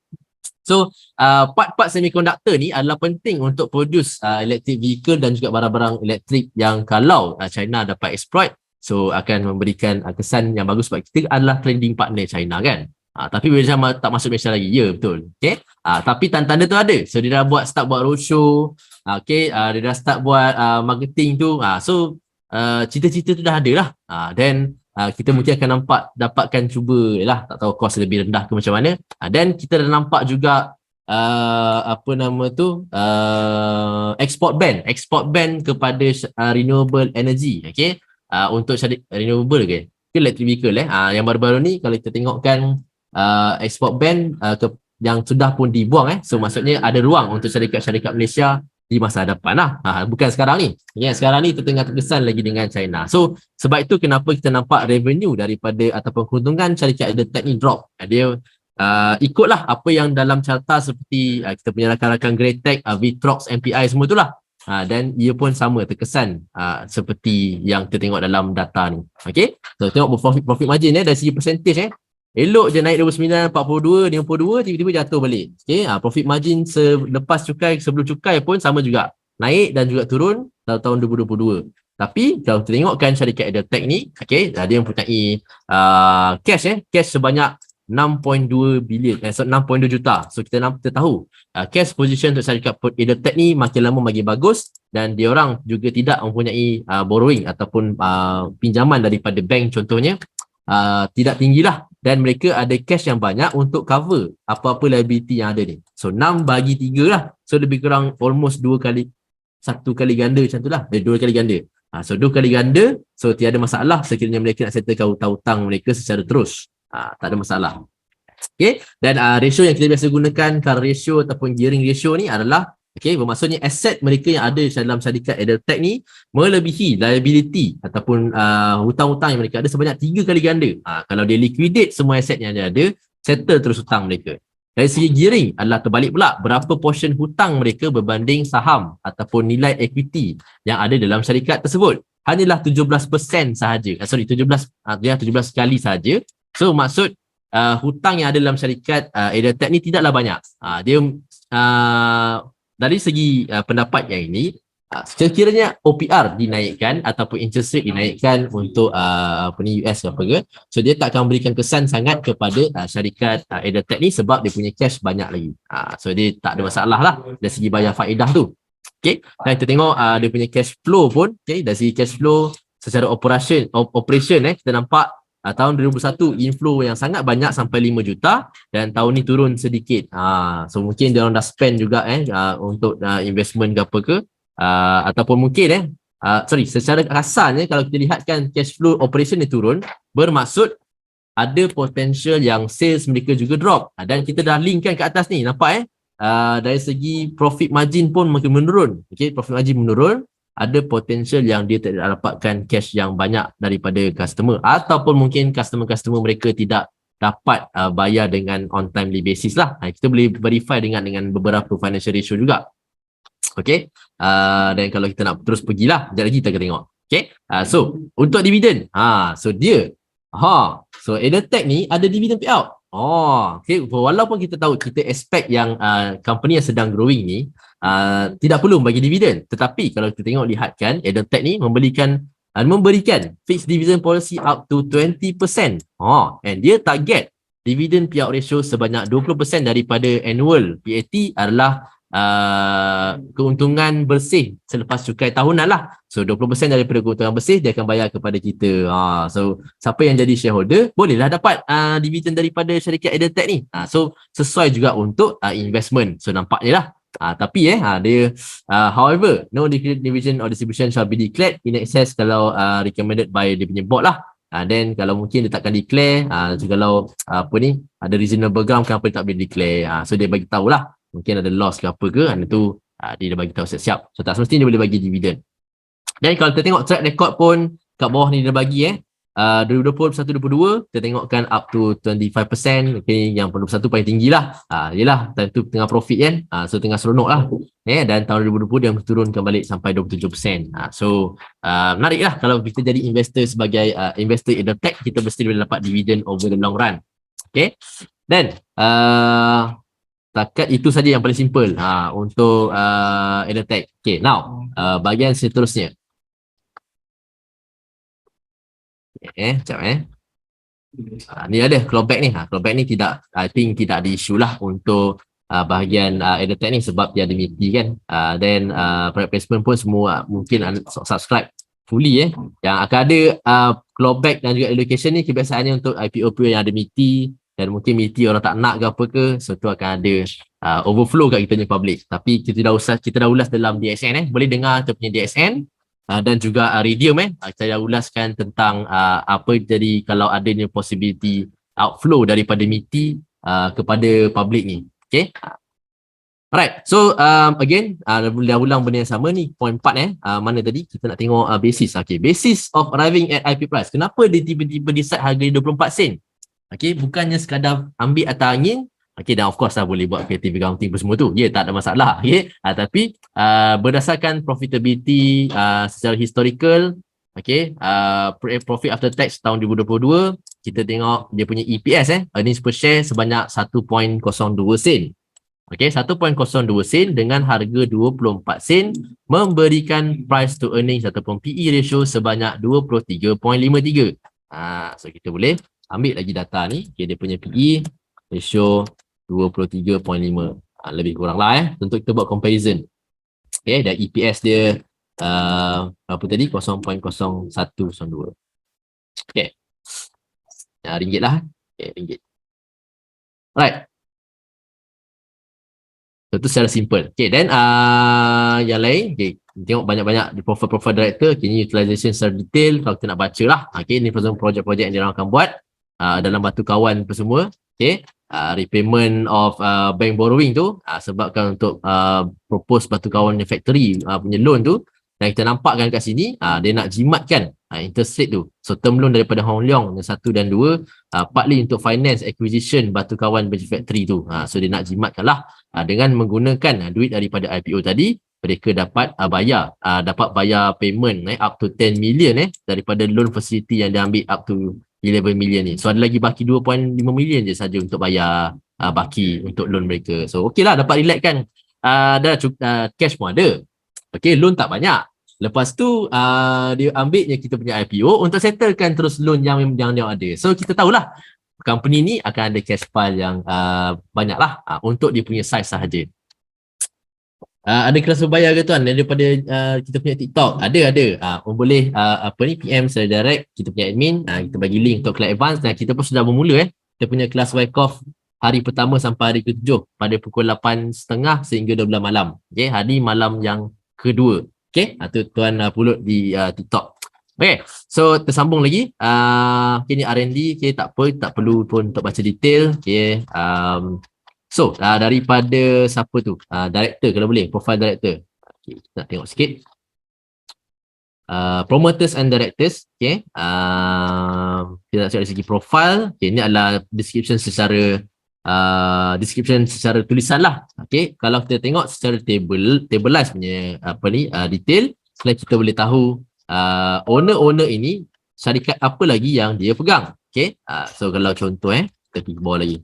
S1: So part-part semiconductor ni adalah penting untuk produce electric vehicle dan juga barang-barang elektrik yang kalau China dapat exploit, so akan memberikan kesan yang bagus sebab kita adalah trading partner China kan. Tapi bila tak masuk Malaysia lagi, ya betul. Okay, tapi tanda-tanda tu ada. So dia dah start buat roadshow. Okay, dia dah start buat marketing tu. So cita-cita tu dah ada lah. Then kita mungkin akan dapatkan cuba lah, tak tahu kos lebih rendah ke macam mana. Dan kita dah nampak juga export ban kepada renewable energy. Okay, untuk renewable ke electric vehicle yang baru-baru ni kalau kita tengokkan export ban yang sudah pun dibuang so maksudnya ada ruang untuk syarikat-syarikat Malaysia di masa hadapan lah. Bukan sekarang ni. Sekarang ni tengah terkesan lagi dengan China. So sebab itu kenapa kita nampak revenue daripada ataupun keuntungan syarikat EdTech ni drop. Dia ikutlah apa yang dalam carta seperti kita punya rakan-rakan Greatech, Vitrox, MPI semua itulah. Dan ia pun sama terkesan seperti yang kita tengok dalam data ni. Okay, so tengok profit margin dari segi percentage elok je naik 29, 42, 52, tiba-tiba jatuh balik. Okay, profit margin selepas cukai, sebelum cukai pun sama juga. Naik dan juga turun tahun 2022. Tapi kalau kita tengokkan syarikat EdTech ni, okay, dia mempunyai cash sebanyak 6.2 bilion, 6.2 juta. So kita tahu cash position untuk syarikat EdTech ni makin lama makin bagus dan diorang juga tidak mempunyai borrowing ataupun pinjaman daripada bank contohnya. Tidak tinggilah dan mereka ada cash yang banyak untuk cover apa-apa liability yang ada ni. So 6 bagi 3 lah. So lebih kurang almost 2 kali satu kali ganda macam tu lah, dua kali ganda. So 2 kali ganda, so tiada masalah sekiranya mereka nak settlekan hutang-hutang mereka secara terus. Tak ada masalah. Okay, dan ratio yang kita biasa gunakan, current ratio ataupun gearing ratio ni adalah, okay, bermaksudnya aset mereka yang ada dalam syarikat EdelTech ni melebihi liability ataupun hutang-hutang yang mereka ada sebanyak 3 kali ganda. Kalau dia liquidate semua aset yang dia ada, settle terus hutang mereka. Dari segi gearing adalah terbalik pula, berapa portion hutang mereka berbanding saham ataupun nilai equity yang ada dalam syarikat tersebut. Hanyalah 17% sahaja. 17 kali sahaja. So maksud hutang yang ada dalam syarikat EdelTech ni tidaklah banyak. Dia dari segi pendapat yang ini, sekiranya OPR dinaikkan ataupun interest rate dinaikkan untuk US apa ke, so dia tak akan memberikan kesan sangat kepada syarikat EdelTech ni sebab dia punya cash banyak lagi. So dia tak ada masalah lah dari segi bayar faedah tu. Okay, dan kita tengok dia punya cash flow pun, okay, dari segi cash flow secara operation kita nampak tahun 2021 inflow yang sangat banyak sampai 5 juta dan tahun ni turun sedikit. So mungkin dia orang dah spend juga untuk investment ke apa ke, ataupun mungkin secara kasarnya kalau kita lihatkan cash flow operation ni turun, bermaksud ada potential yang sales mereka juga drop. Dan kita dah linkkan ke atas ni, nampak dari segi profit margin pun makin menurun. Okay, profit margin menurun, ada potential yang dia tidak dapatkan cash yang banyak daripada customer, ataupun mungkin customer mereka tidak dapat bayar dengan on timely basis lah. Kita boleh verify dengan beberapa financial ratio juga. Okay, dan kalau kita nak terus pergilah, sekejap lagi kita akan tengok. Okay, so untuk dividen, so dia so EdelTech ni ada dividend payout. Okay, walaupun kita tahu, kita expect yang company yang sedang growing ni tidak perlu bagi dividen, tetapi kalau kita lihatkan EdelTech ni memberikan fixed dividend policy up to 20%. And dia target dividend payout ratio sebanyak 20% daripada annual PAT adalah keuntungan bersih selepas cukai tahunan lah. So 20% daripada keuntungan bersih dia akan bayar kepada kita. So siapa yang jadi shareholder bolehlah dapat dividen daripada syarikat EdelTech ni. So sesuai juga untuk investment. So nampaknya lah. Tapi dia however, no division or distribution shall be declared in excess kalau recommended by dia punya board lah. Then kalau mungkin dia takkan declare, kalau ada reasonable ground kenapa dia tak boleh declare, so dia bagi tahulah mungkin ada loss ke apa ke, tu dia dah bagi tahu siap-siap. So tak semestinya dia boleh bagi dividen. Dan kalau kita tengok track record pun kat bawah ni dia bagi 2021-2022 kita tengokkan up to 25%. Okay, yang 21 paling tinggi lah. Yelah, time tu tengah profit kan, so tengah seronok lah. Dan tahun 2020 dia turunkan balik sampai 27%. So menarik lah kalau kita jadi investor sebagai investor EdelTech, kita mesti boleh dapat dividen over the long run. Okay, dan takat itu saja yang paling simple untuk EdelTech. Okay, now bahagian seterusnya. Sekejap ni ada clawback ni. Clawback ni tidak, I think tidak ada isu lah untuk bahagian EdelTech ni sebab dia ada MIPI kan. Then private placement pun semua mungkin subscribe fully Yang akan ada clawback dan juga allocation ni kebiasaannya untuk IPO yang ada MIPI, dan mungkin MIPI orang tak nak ke apa ke, so tu akan ada overflow kat kita punya public. Tapi kita dah ulas dalam DXN boleh dengar kita punya DXN dan juga Radium kita dah ulaskan tentang apa jadi kalau adanya possibility outflow daripada MIPI kepada public ni. Okay, alright, so again dah ulang benda yang sama ni, point 4 mana tadi kita nak tengok basis. Okay, basis of arriving at IP price. Kenapa dia tiba-tiba decide harga 24 sen? Okay, bukannya sekadar ambil atas angin. Okay, dan of course lah boleh buat creative accounting semua tu. Tak ada masalah. Okay, tapi berdasarkan profitability secara historical, okay, profit after tax tahun 2022, kita tengok dia punya EPS, earnings per share sebanyak 1.02 sen. Okay, 1.02 sen dengan harga 24 sen memberikan price to earnings ataupun PE ratio sebanyak 23.53. So kita boleh ambil lagi data ni. Okay, dia punya PE ratio 23.5. Lebih kurang lah untuk kita buat comparison. Okay, dan EPS dia berapa tadi? 0.0102. Okay, ringgit lah. Okay, ringgit. Alright. So itu secara simple. Okay, then yang lain, okay, tengok banyak-banyak di profile director. Okay, ini utilization secara detail kalau kita nak baca lah. Okay, ini projek-projek yang dia akan buat dalam batu kawan apa semua. Okay, repayment of bank borrowing tu sebabkan untuk propose batu kawan factory punya loan tu. Dan kita nampakkan kat sini, dia nak jimatkan interest rate tu. So term loan daripada Hong Leong yang 1 dan 2, partly untuk finance acquisition batu kawan factory tu. So dia nak jimatkan lah. Dengan menggunakan duit daripada IPO tadi, mereka dapat bayar payment up to 10 million daripada loan facility yang dia ambil up to 11 million ni. So ada lagi baki 2.5 million je saja untuk bayar baki untuk loan mereka. So okey lah, dapat relax kan. Cash pun ada. Okey, loan tak banyak. Lepas tu dia ambilnya kita punya IPO untuk settlekan terus loan yang dia ada. So kita tahulah company ni akan ada cash pile yang banyak lah untuk dia punya size sahaja. Ada kelas berbayar ke tuan daripada kita punya TikTok? Ada. Boleh PM secara direct kita punya admin, kita bagi link untuk kelas advance dan kita pun sudah bermula kita punya kelas Wyckoff hari pertama sampai hari ke-7 pada pukul 8.30 sehingga 12 malam. Okay, hari malam yang kedua. Okay, tu tuan pulut di TikTok. Okay, so tersambung lagi. Okay, ni R&D, okay, tak perlu pun untuk baca detail. Okay, so daripada siapa tu? Director kalau boleh, profile director. Okay, kita nak tengok sikit. Promoters and directors. Okay, kita nak cakap dari segi profile. Okay, ini adalah description secara tulisan lah. Okay, kalau kita tengok secara tableize punya detail, kita boleh tahu owner ini syarikat apa lagi yang dia pegang. Okay, so kalau contoh kita pergi ke bawah lagi.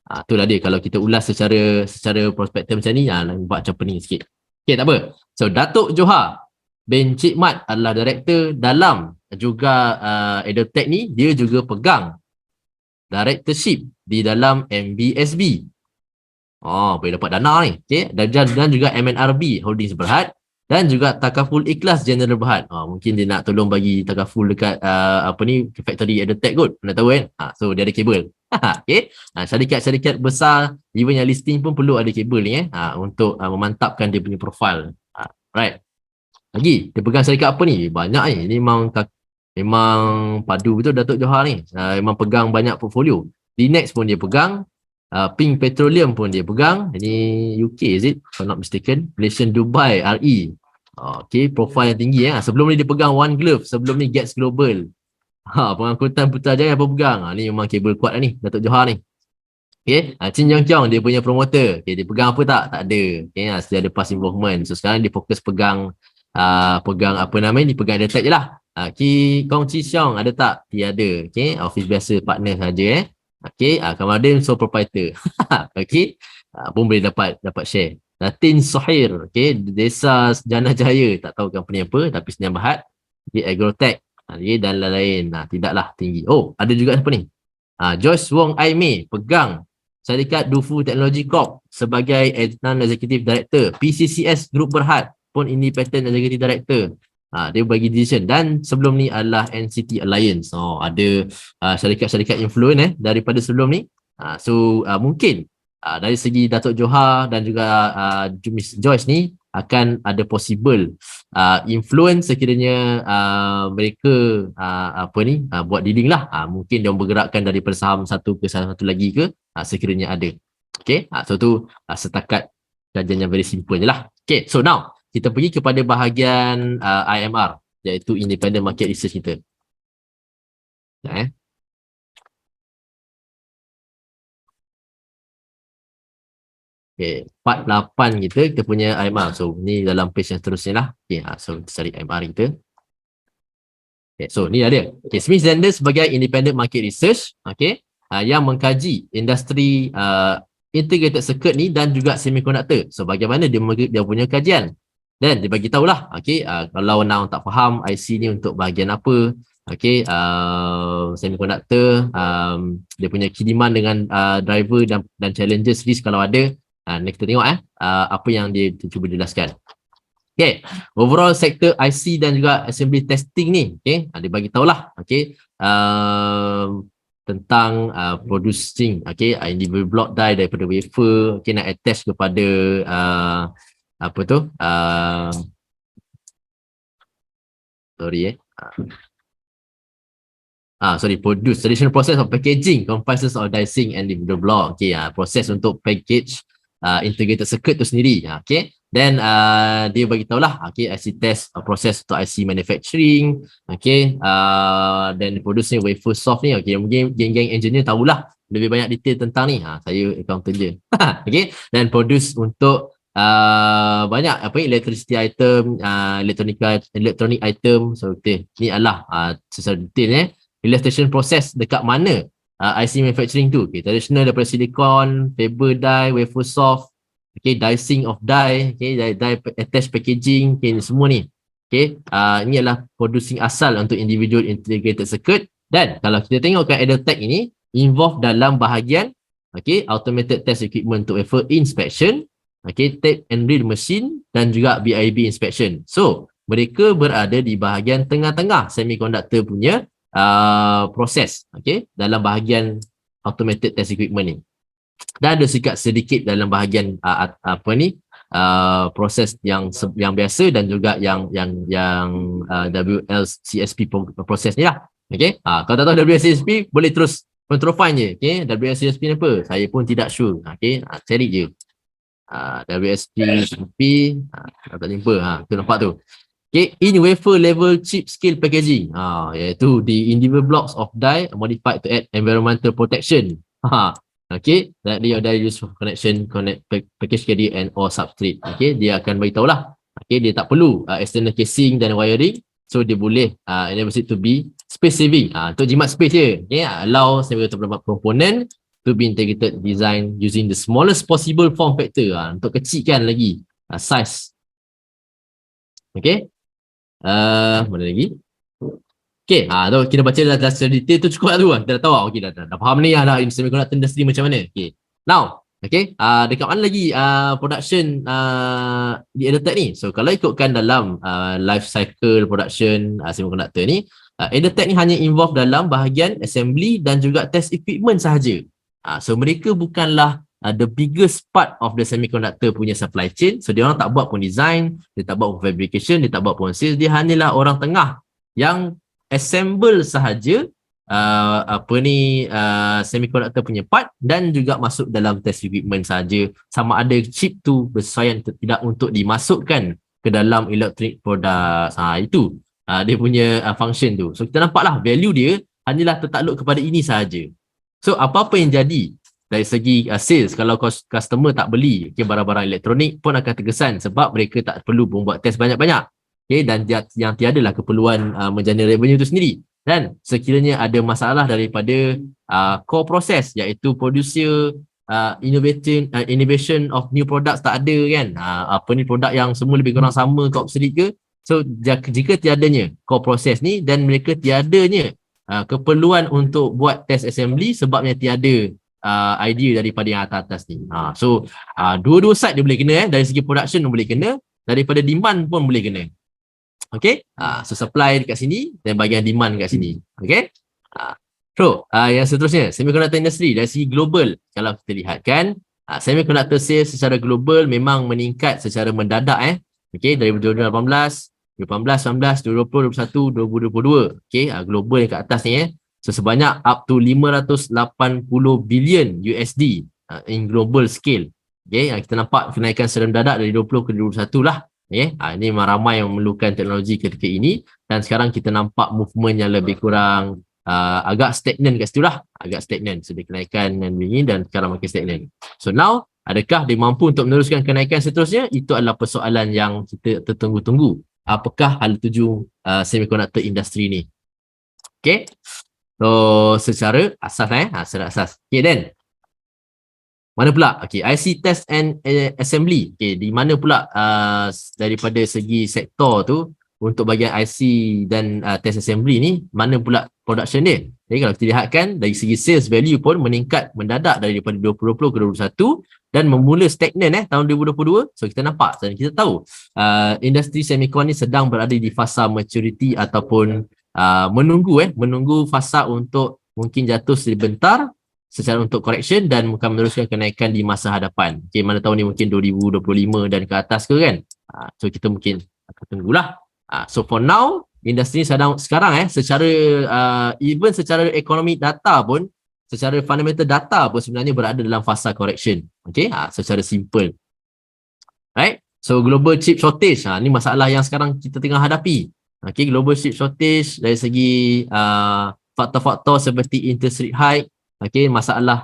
S1: Itulah dia kalau kita ulas secara prospektif macam ni, buat macam pening sikit. Okay, tak apa. So Datuk Johar bin Cik Mat adalah director dalam juga EduTech ni, dia juga pegang directorship di dalam MBSB. Boleh dapat dana ni. Okay, dan juga MNRB Holdings Berhad dan juga Takaful Ikhlas General Berhad. Mungkin dia nak tolong bagi Takaful dekat factory EduTech kot. Nak tahu kan? So dia ada kabel. Okay. Syarikat-syarikat besar even yang listing pun perlu ada kabel ni untuk memantapkan dia punya profile. Right. Lagi, dia pegang syarikat apa ni? Banyak ni. Ini memang padu betul Datuk Johar ni. Memang pegang banyak portfolio. Dinex pun dia pegang. Pink Petroleum pun dia pegang. Ini UK is it? If I'm not mistaken. Malaysian Dubai RE. Okay, profile yang tinggi. Sebelum ni dia pegang One Glove. Sebelum ni Gets Global. Pengangkutan Putrajaya apa pegang. Ni memang kabel kuat lah ni Datuk Johar ni. Okay, Chin Yong Kiong dia punya promoter. Okay, dia pegang apa tak? Tak ada. Okay, dia ada past involvement. So sekarang dia fokus pegang pegang EduTech je lah. Ki Kong Chi Siong ada tak? Tiada. Okay, office biasa partner saja. Okay, Kamarudin sole proprietor. Okay, pun boleh dapat share. Tin Sohair, okay, Desa Jana Jaya, tak tahu company apa, tapi Senyap Berhad. Okay, Agrotech, dan lain-lain. Tidaklah tinggi. Ada juga apa ni? Joyce Wong Aimee pegang syarikat Dufu Technology Corp sebagai non-executive director. PCCS Group Berhad pun independent executive director. Dia bagi decision. Dan sebelum ni adalah NCT Alliance. Ada syarikat-syarikat influence daripada sebelum ni. Mungkin dari segi Datuk Johar dan juga Miss Joyce ni akan ada possible influence sekiranya mereka buat dealing lah. Mungkin dia bergerakkan daripada saham satu ke saham satu lagi ke, sekiranya ada. Okay, so tu setakat kajian yang very simple je lah. Okay, so now kita pergi kepada bahagian IMR, iaitu Independent Market Research kita. Okay, part 8 kita punya IMR. So ni dalam page yang seterusnya lah. Okay, so kita cari IMR kita. Okay, so ni dia. Okay, Smith Zender sebagai Independent Market Research, okay, yang mengkaji industri integrated circuit ni dan juga semiconductor. So bagaimana dia punya kajian? Dan dia bagi tahulah, okay, kalau nak tak faham IC ni untuk bahagian apa, okay, semiconductor, dia punya kiriman dengan driver dan challenges risk kalau ada. Kita tengok apa yang dia cuba jelaskan. Okay, overall sektor IC dan juga assembly testing ni, okay, dia bagi tahulah, okay, tentang producing individual block die daripada wafer, nak attach kepada apa tu produce traditional process of packaging comprises of dicing and individual block. Proses untuk package integrated circuit tu sendiri. Then dia bagi tahulah IC test proses untuk IC manufacturing. Then produce ni wafer soft ni. Mungkin geng-geng engineer tahulah lebih banyak detail tentang ni. Saya accountant je. Dan produce untuk banyak electricity item, electronic item. So ni adalah secara detail illustration proses dekat mana IC manufacturing tu. Traditional daripada silicon, paper die, wafer soft, dicing of die, die attach packaging, semua ni. Ini adalah producing asal untuk individual integrated circuit. Dan kalau kita tengokkan Edeltech ini involve dalam bahagian automated test equipment untuk wafer inspection, tape and reel machine dan juga BIB inspection. So mereka berada di bahagian tengah-tengah semiconductor punya proses dalam bahagian automated test equipment ni. Dan ada sedikit dalam bahagian proses yang biasa dan juga yang WLCSP proses ni lah. Kalau tak tahu WLCSP boleh terus control find je. WLCSP ni apa? Saya pun tidak sure. Cari je. WLCSP tak jumpa. Tu nampak tu. In wafer level chip scale packaging, iaitu the individual blocks of die modified to add environmental protection. That they are die used for connection, package carrier and or substrate. Dia akan beritahu lah. Dia tak perlu external casing dan wiring, so dia boleh enable it to be space saving. Untuk jimat space je. Allow semiconductor component to be integrated design using the smallest possible form factor. Untuk kecilkan lagi size. Mana lagi? Tu kita baca dah secara detail tu cukup lah tu. Kita dah tahu dah faham ni dah semiconductor industry macam mana. Now, dekat mana lagi production di Edeltech ni? So kalau ikutkan dalam life cycle production semiconductor ni, Edeltech ni hanya involve dalam bahagian assembly dan juga test equipment sahaja. So mereka bukanlah the biggest part of the semiconductor punya supply chain. So dia orang tak buat pun design, dia tak buat pun fabrication, dia tak buat pun sales. Dia hanyalah orang tengah yang assemble sahaja semiconductor punya part dan juga masuk dalam test equipment sahaja. Sama ada chip tu bersesuaian atau tidak untuk dimasukkan ke dalam electronic product. Itu dia punya function tu. So kita nampaklah value dia hanyalah tertakluk kepada ini sahaja. So apa-apa yang jadi dari segi sales, kalau customer tak beli barang-barang elektronik pun akan terkesan sebab mereka tak perlu membuat test banyak-banyak. Dan yang tiadalah keperluan menjana revenue itu sendiri. Dan sekiranya ada masalah daripada core process, iaitu producer innovation of new products tak ada kan, produk yang semua lebih kurang sama ke obsolete ke. So jika tiadanya core process ni dan mereka tiadanya keperluan untuk buat test assembly sebabnya tiada idea daripada yang atas-atas ni. So dua-dua side dia boleh kena, dari segi production dia boleh kena, daripada demand pun boleh kena. So supply dekat sini dan bahagian demand dekat sini. So yang seterusnya, semiconductor industry dari segi global. Kalau kita lihatkan, semiconductor sales secara global memang meningkat secara mendadak dari 2018, 2019, 2020, 2021, 2022. Global yang kat atas ni so sebanyak up to 580 billion USD in global scale. Kita nampak kenaikan secara mendadak dari 20 ke 21 lah. Ini memang ramai yang memerlukan teknologi ketika ini, dan sekarang kita nampak movement yang lebih kurang agak stagnan kat situ lah. Agak stagnan. So dia kenaikan dan begini dan sekarang makin stagnan. So now, adakah dia mampu untuk meneruskan kenaikan seterusnya? Itu adalah persoalan yang kita tertunggu-tunggu. Apakah hal tuju semiconductor industry ni? So secara asas secara asas. Then mana pula? IC test and assembly. Di mana pula daripada segi sektor tu untuk bahagian IC dan test assembly ni, mana pula production dia? Jadi kalau kita lihatkan dari segi sales value pun meningkat mendadak daripada 2020 ke 2021 dan memula stagnan tahun 2022. So kita nampak dan kita tahu industri semikon ni sedang berada di fasa maturity ataupun menunggu fasa untuk mungkin jatuh sebentar secara untuk correction dan akan meneruskan kenaikan di masa hadapan. Okay, mana tahu ni mungkin 2025 dan ke atas ke kan. So kita mungkin akan tunggulah. So for now, industri sekarang secara even secara ekonomi data pun, secara fundamental data pun sebenarnya berada dalam fasa correction. Okay, secara simple. Right? So global chip shortage, ni masalah yang sekarang kita tengah hadapi. Okay, global chip shortage dari segi faktor-faktor seperti interest rate hike, okay, masalah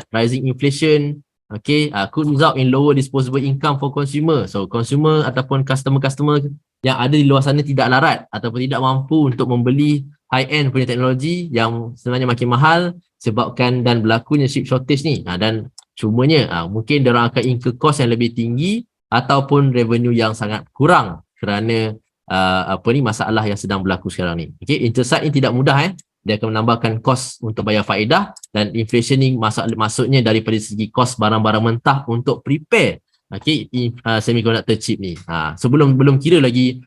S1: rising inflation, okay, could result in lower disposable income for consumer. So consumer ataupun customer-customer yang ada di luar sana tidak larat ataupun tidak mampu untuk membeli high-end punya teknologi yang sebenarnya makin mahal sebabkan dan berlakunya chip shortage ni. Dan cumanya mungkin diorang akan incur cost yang lebih tinggi ataupun revenue yang sangat kurang kerana masalah yang sedang berlaku sekarang ni. Okay, interest rate ni tidak mudah dia akan menambahkan kos untuk bayar faedah dan inflation ni maksudnya daripada segi kos barang-barang mentah untuk prepare semiconductor chip ni. Sebelum kira lagi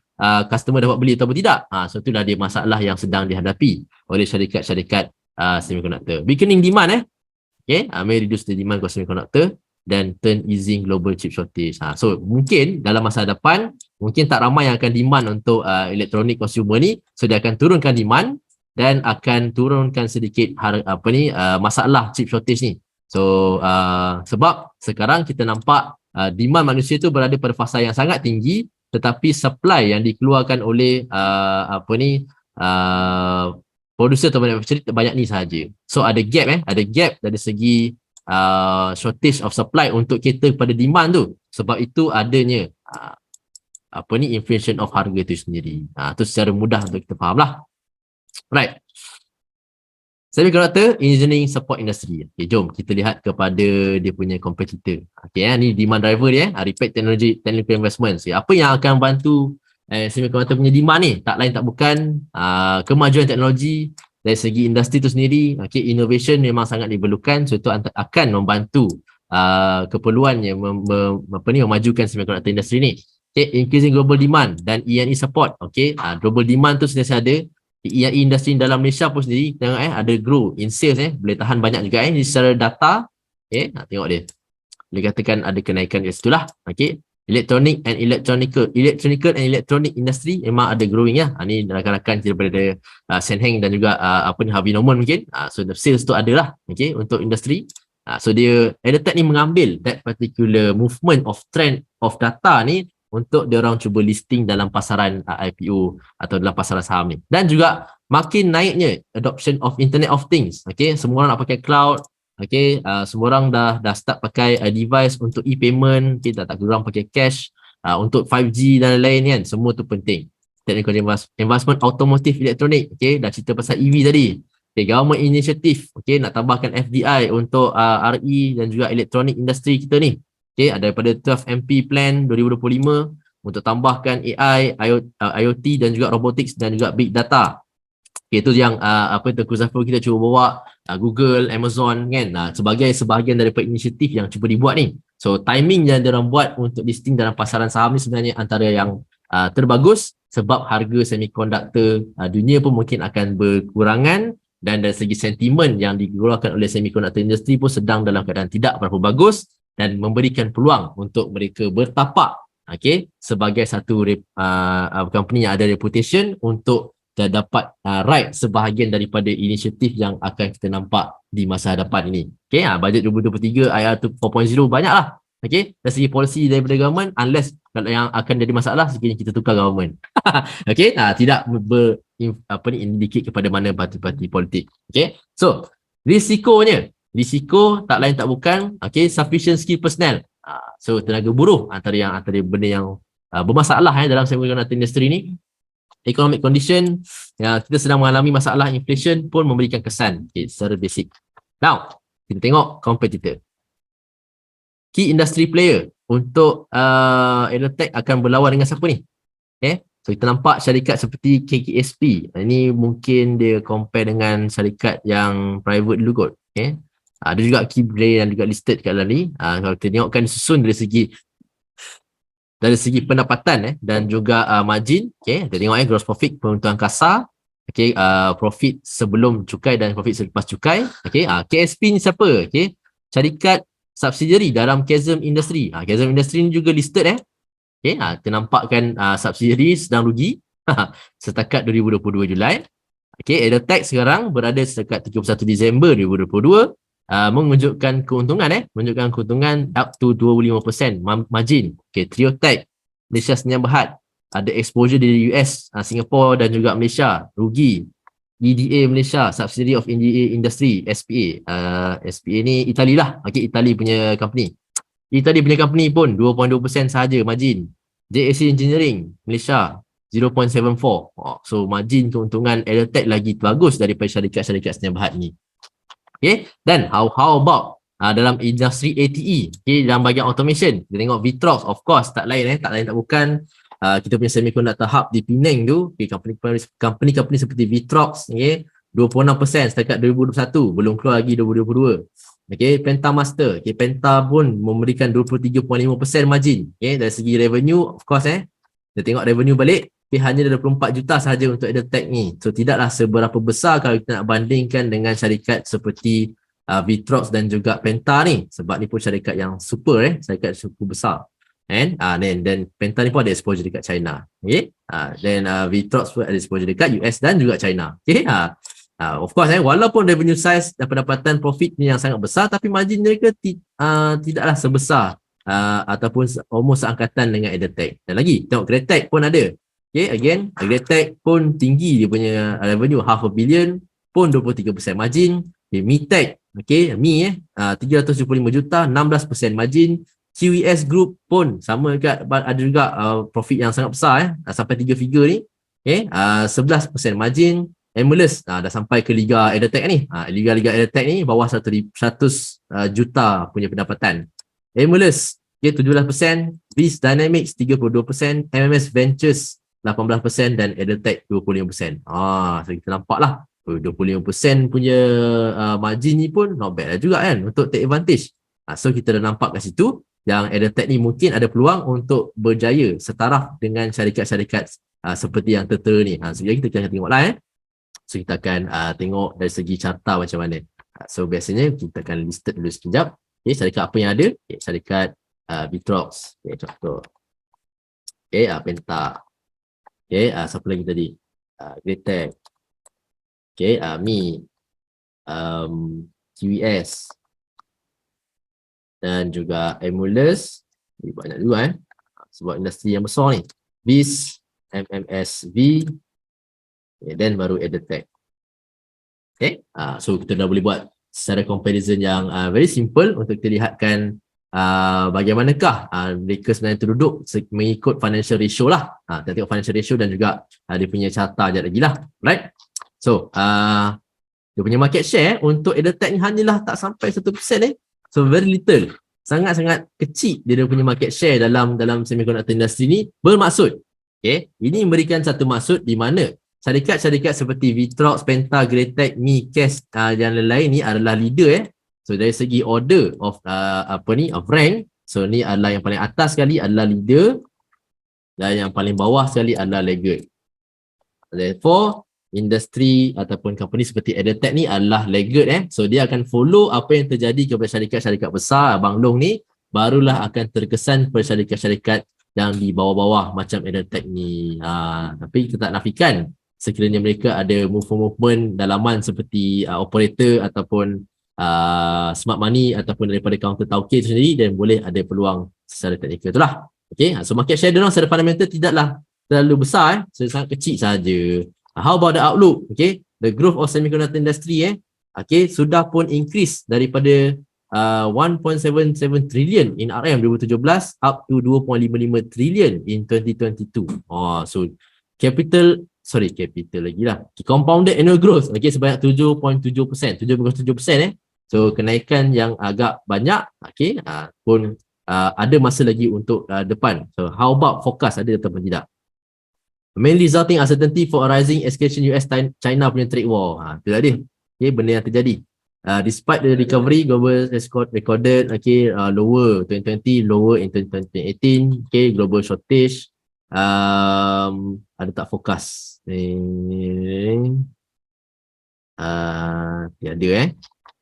S1: customer dapat beli atau tidak. So itulah dia masalah yang sedang dihadapi oleh syarikat-syarikat semiconductor. Weakening demand may reduce the demand for semiconductor dan turn easing global chip shortage. So mungkin dalam masa depan mungkin tak ramai yang akan demand untuk elektronik consumer ni, so dia akan turunkan demand dan akan turunkan sedikit masalah chip shortage ni. So sebab sekarang kita nampak demand manusia tu berada pada fasa yang sangat tinggi, tetapi supply yang dikeluarkan oleh producer atau manufacturer banyak ni sahaja. So ada gap dari segi shortage of supply untuk cater pada demand tu. Sebab itu adanya inflation of harga tu sendiri. Tu secara mudah untuk kita faham lah. Right. Semiconductor engineering support industry. Okay, jom kita lihat kepada dia punya competitor. Okay, ni demand driver dia. Repaid technical investment. Apa yang akan bantu semiconductor punya demand ni? Tak lain tak bukan kemajuan teknologi dari segi industri itu sendiri. Okay, innovation memang sangat diperlukan. So itu akan membantu keperluannya memajukan semiconductor industry ni. Okay, increasing global demand dan E&E support. Okay, global demand tu sentiasa ada. E&E industri dalam Malaysia pun sendiri tengok ada grow in sales boleh tahan banyak juga secara data. Okay, tengok dia. Boleh katakan ada kenaikan kat situ lah. Okay, electronic and electronic industry memang ada growing ni rakan-rakan daripada Shen Heng dan juga Harvey Norman mungkin. So the sales tu ada lah, okay, untuk industri. So dia EDTech ni mengambil that particular movement of trend of data ni untuk dia orang cuba listing dalam pasaran IPO atau dalam pasaran saham ni. Dan juga makin naiknya adoption of Internet of Things. Okay, semua orang nak pakai cloud. Okay, semua orang dah start pakai device untuk e-payment. Okay, tak kurang pakai cash. Untuk 5G dan lain-lain kan, semua tu penting. Technical investment automotive electronic. Okay, dah cerita pasal EV tadi. Okay, government initiative. Okay, nak tambahkan FDI untuk RE dan juga electronic industry kita ni. Okay, ada daripada 12 MP plan 2025 untuk tambahkan AI, IoT dan juga robotics dan juga big data. Okay, itu yang Tengku Zafrul kita cuba bawa Google, Amazon kan, sebagai sebahagian daripada inisiatif yang cuba dibuat ni. So timing yang diorang buat untuk listing dalam pasaran saham ni sebenarnya antara yang terbagus sebab harga semiconductor dunia pun mungkin akan berkurangan dan dari segi sentimen yang dikeluarkan oleh semiconductor industry pun sedang dalam keadaan tidak berapa bagus dan memberikan peluang untuk mereka bertapak sebagai satu company yang ada reputation untuk dapat ride sebahagian daripada inisiatif yang akan kita nampak di masa hadapan ini. Bajet 2023 IR 4.0 banyak lah. Dari segi polisi daripada government, unless kalau yang akan jadi masalah sekiranya kita tukar government. Tidak indicate kepada mana parti-parti politik. So risiko tak lain tak bukan sufficient skill personnel. So tenaga buruh antara benda yang bermasalah dalam semiconductor industry ni. Economic condition, kita sedang mengalami masalah inflation pun memberikan kesan secara basic. Now kita tengok competitor. Key industry player untuk EDTech akan berlawan dengan siapa ni? So kita nampak syarikat seperti KKSP. Ini mungkin dia compare dengan syarikat yang private dulu kot. Ada juga key player yang juga listed kat dalam ni. Kalau kita tengokkan susun dari segi pendapatan dan juga margin. Kita tengok gross profit, penuntutan kasar, Okay, profit sebelum cukai dan profit selepas cukai. Okay, KSP ni siapa? Okay, syarikat subsidiary dalam Chasm Industry. Chasm Industry ni juga listed Okay, kita nampakkan subsidiary sedang rugi setakat 2022 Julai. Okay, EDTech sekarang berada setakat 31 Disember 2022 menunjukkan keuntungan up to 25% margin. Okay, Triotech Malaysia Senyap Berhad ada exposure di US, Singapura dan juga Malaysia, rugi. EDA Malaysia, Subsidiary of EDA Industry, SPA. SPA ni Itali lah. Okay, Itali punya company. Itali punya company pun 2.2% sahaja margin. JAC Engineering Malaysia 0.74. So margin keuntungan EDTech lagi bagus daripada syarikat-syarikat Senyap Berhad ni. Okay, dan how about dalam industri ATE, okay, dalam bahagian automation, kita tengok Vitrox, of course, tak lain tak bukan kita punya semiconductor hub di Penang tu, okay, company seperti Vitrox, okay, 26% setakat 2021, belum keluar lagi 2022. Okay, Penta Master, okay, Penta pun memberikan 23.5% margin, okay, dari segi revenue, of course, kita tengok revenue balik, okay, hanya 24 juta sahaja untuk EDTech ni. So tidaklah seberapa besar kalau kita nak bandingkan dengan syarikat seperti Vitrox dan juga Penta ni, sebab ni pun syarikat yang super syarikat super besar. And then Penta ni pun ada exposure dekat China. Okay, then Vitrox pun ada exposure dekat US dan juga China. Okay, of course walaupun revenue size dan pendapatan profit ni yang sangat besar, tapi margin mereka tidaklah sebesar ataupun almost seangkatan dengan EDTech. Dan lagi tengok Greatech pun ada. Okay, again Greatech pun tinggi dia punya revenue, $500 million pun 23% margin. Okay, MiTech, okay, 375 juta, 16% margin. QES Group pun sama dekat, ada juga profit yang sangat besar sampai 3 figure ni. Okay, 11% margin. Emulus dah sampai ke Liga EDTech ni. Liga EDTech ni bawah 100 juta punya pendapatan. Emulus, okay, 17%, Viz Dynamics 32%, MMS Ventures 18% dan EDTech 25%. So kita nampak lah 25% punya margin ni pun not bad lah juga kan untuk take advantage. So kita dah nampak kat situ yang EDTech ni mungkin ada peluang untuk berjaya setaraf dengan syarikat-syarikat seperti yang tertera ni. So kita akan tengok lah So kita akan tengok dari segi carta macam mana. So biasanya kita akan listed dulu sekejap. Okay, syarikat apa yang ada? Okay, syarikat Vitrox, okay, contoh. Okay, Penta. Okay, siapa lagi tadi? Greatech. Okay, Mi. QES. Dan juga Emulus. Ini banyak juga sebab industri yang besar ni. Viz, MMSV, okay, dan baru EDTech. Okay, so kita dah boleh buat secara comparison yang very simple untuk kita lihatkan bagaimanakah mereka sebenarnya terduduk mengikut financial ratio lah. Kita tengok financial ratio dan juga dia punya carta sekejap lagi lah. Right? So, dia punya market share untuk EDTech ni hanyalah tak sampai 1% So very little, sangat-sangat kecil dia punya market share dalam semiconductor industry ni. Bermaksud, okay, ini memberikan satu maksud di mana syarikat-syarikat seperti Vitrox, Penta, Greatech, Mi, KES dan lain-lain ni adalah leader So dari segi order of of rank, so ni adalah yang paling atas sekali adalah leader dan yang paling bawah sekali adalah laggard. Therefore, industri ataupun company seperti EDTech ni adalah laggard So dia akan follow apa yang terjadi kepada syarikat-syarikat besar Abang Long ni, barulah akan terkesan pada syarikat-syarikat yang di bawah-bawah macam EDTech ni. Tapi kita tak nafikan sekiranya mereka ada movement dalaman seperti operator ataupun smart money ataupun daripada counter tauke itu sendiri, dan boleh ada peluang secara teknikal itulah. Okay, so market share dia secara fundamental tidaklah terlalu besar sangat kecil saja. How about the outlook? Okay, the growth of semiconductor industry okay, sudah pun increase daripada 1.77 trillion in RM 2017 up to 2.55 trillion in 2022. So capital lagi lah. Compounded annual growth okay, sebanyak 7.7%. So kenaikan yang agak banyak okay, pun ada masa lagi untuk depan. So how about forecast, ada ataupun tidak? Main resulting uncertainty for a rising escalation US-China punya trade war. Itu tadi. Okay, benda yang terjadi. Despite the recovery, global recorded okay, lower 2020, lower in 2018. Okay, global shortage. Ada tak forecast? Tiada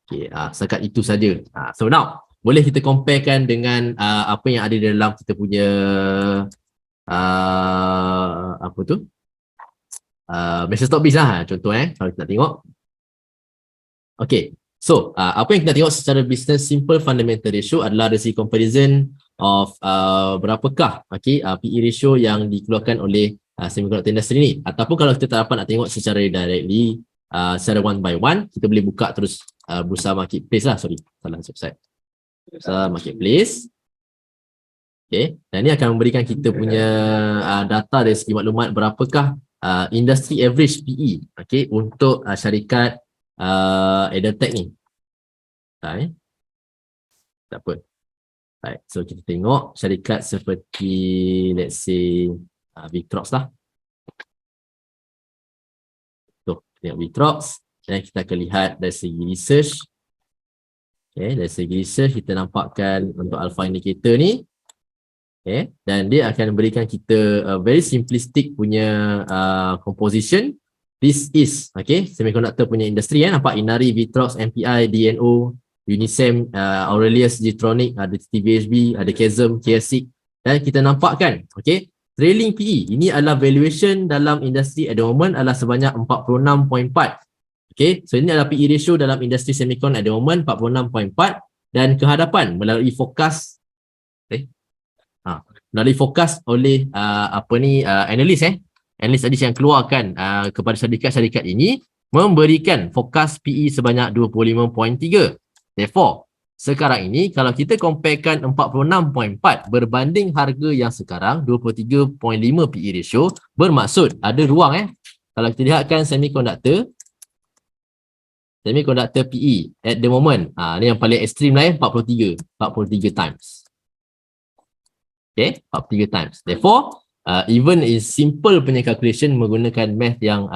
S1: okay, setakat itu saja. So now boleh kita comparekan dengan apa yang ada dalam kita punya apa tu Mr. Stockbiz lah contoh kalau kita nak tengok. Okay, so apa yang kita tengok secara business simple fundamental ratio adalah dari segi comparison of berapakah PE ratio yang dikeluarkan oleh semiconductor industry ni, ataupun kalau kita tak dapat nak tengok secara directly secara one by one, kita boleh buka terus bursa marketplace lah, salah website, bursa marketplace. Okay, dan ini akan memberikan kita punya data dari segi maklumat berapakah industry average PE untuk syarikat EdTech ni. Tak apa. Right. So kita tengok syarikat seperti let's say Victrox lah. Tuh, tengok Victrox dan kita akan lihat dari segi research. Okay, dari segi research kita nampakkan untuk alpha indicator ni. Okay, dan dia akan berikan kita very simplistic punya composition. This is semiconductor punya industri nampak Inari, Victrox, MPI, DNO, Unisem, Aurelius, Getronic, ada TVHB, ada Chasm, KSIC, dan kita nampakkan trailing PE ini adalah valuation dalam industri at the moment adalah sebanyak 46.4. So ini adalah PE ratio dalam industri semicon at the moment 46.4, dan kehadapan melalui forecast melalui forecast oleh analis tadi yang keluarkan kepada syarikat-syarikat ini memberikan forecast PE sebanyak 25.3. Therefore, sekarang ini kalau kita comparekan 46.4 berbanding harga yang sekarang 23.5 PE ratio, bermaksud ada ruang kalau kita lihatkan semiconductor PE at the moment, ni yang paling ekstrim lah 43 times. Okay, 43 times. Therefore, even is simple punya calculation menggunakan math yang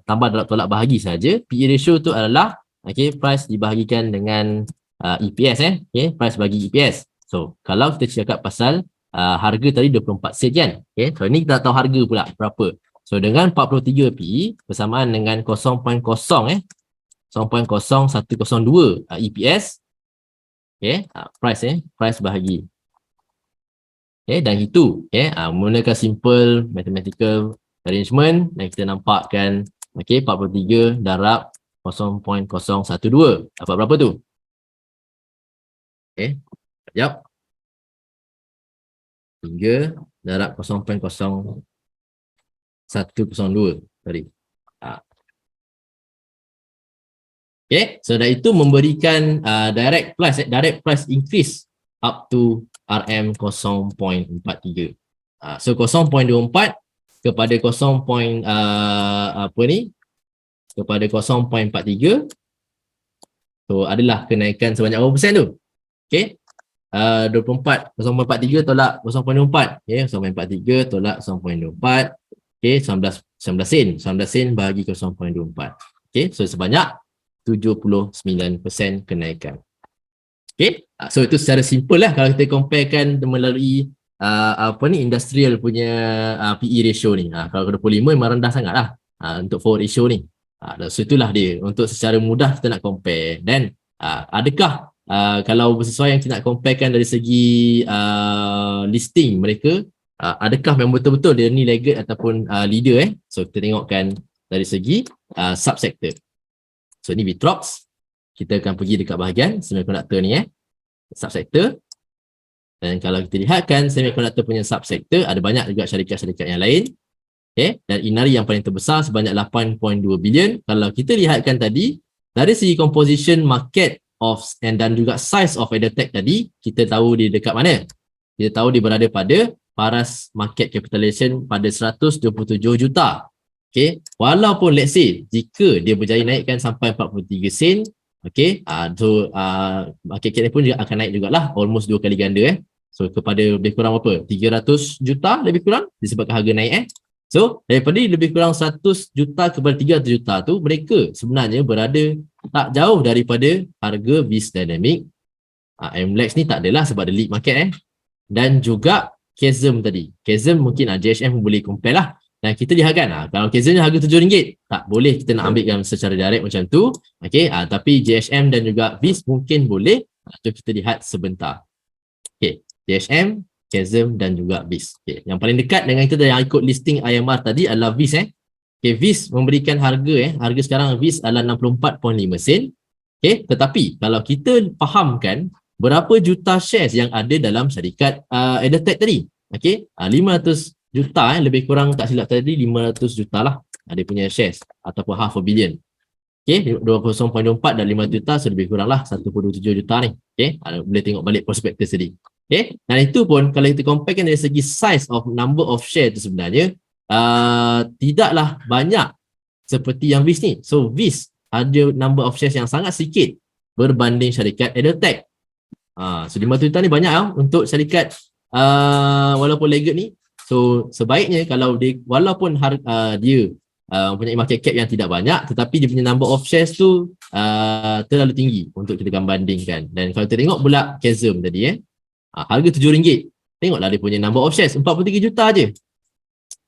S1: tambah dalam tolak bahagi saja, PE ratio tu adalah price dibahagikan dengan EPS price bagi EPS. So kalau kita cakap pasal harga tadi 24 sen kan, so ni kita tak tahu harga pula berapa. So dengan 43 PE bersamaan dengan 0.0102 EPS, price bahagi. Dan itu menggunakan simple mathematical arrangement, dan kita nampakkan 43 darab 0.012 dapat berapa tu? Sekejap. 3 darab 0.0102 tadi. So dari itu memberikan direct price increase up to RM0.43. So 0.24 kepada 0.43, so adalah kenaikan sebanyak berapa persen tu? 24, 0.43 tolak 0.24, 0.43 tolak 0.24, 19 sen bahagi 0.24. So sebanyak 79% kenaikan. So itu secara simple lah kalau kita comparekan melalui industrial punya PE ratio ni. Kalau 25 memang rendah sangat lah untuk forward ratio ni. So itulah dia untuk secara mudah kita nak compare. Dan adakah kalau sesuai yang kita nak comparekan dari segi listing mereka, adakah memang betul-betul dia ni laggard ataupun leader So kita tengokkan dari segi subsector. So ni Victrox. Kita akan pergi dekat bahagian semiconductor ni subsector. Dan kalau kita lihatkan semiconductor punya subsector, ada banyak juga syarikat-syarikat yang lain. Dan Inari yang paling terbesar sebanyak 8.2 bilion. Kalau kita lihatkan tadi, dari segi composition market dan juga size of EdTech tadi, kita tahu dia dekat mana? Kita tahu dia berada pada paras market capitalization pada 127 juta. Walaupun let's say jika dia berjaya naikkan sampai 43 sen, so market cap pun juga akan naik jugalah, almost 2 kali ganda so kepada lebih kurang berapa? 300 juta lebih kurang disebabkan harga naik So daripada lebih kurang 100 juta kepada 300 juta tu, mereka sebenarnya berada tak jauh daripada harga BIS Dynamic. MLEX ni tak adalah sebab ada lead market Dan juga Chasm tadi. Chasm mungkin JHM boleh compare lah. Dan kita lihat kan, kalau Kaizen harga RM7, tak boleh kita nak ambilkan secara direct macam tu. Okey, tapi JHM dan juga VIS mungkin boleh. Jom kita lihat sebentar. Okey, JHM, Kaizen dan juga VIS. Okey, yang paling dekat dengan kita yang ikut listing IMR tadi adalah VIS. Okey, VIS memberikan harga sekarang VIS adalah 64.5 sen. Okey, tetapi kalau kita fahamkan berapa juta shares yang ada dalam syarikat EDTech tadi. Okey, 500 juta lebih kurang tak silap tadi 500 juta lah ada punya shares ataupun half a billion. Okey, 0.24 dan 5 juta so lebih kurang lah 1.27 juta ni. Okey, boleh tengok balik prospektus tadi. Okey, dan itu pun kalau kita comparekan dari segi size of number of share tu sebenarnya tidaklah banyak seperti yang VIS ni. So VIS ada number of shares yang sangat sikit berbanding syarikat EDTech. So 5 juta ni banyak untuk syarikat walaupun legat ni. So sebaiknya kalau dia walaupun dia mempunyai market cap yang tidak banyak tetapi dia punya number of shares tu terlalu tinggi untuk kita bandingkan. Dan kalau kita tengok pula Kaizen tadi harga RM7. Tengoklah dia punya number of shares 43 juta je.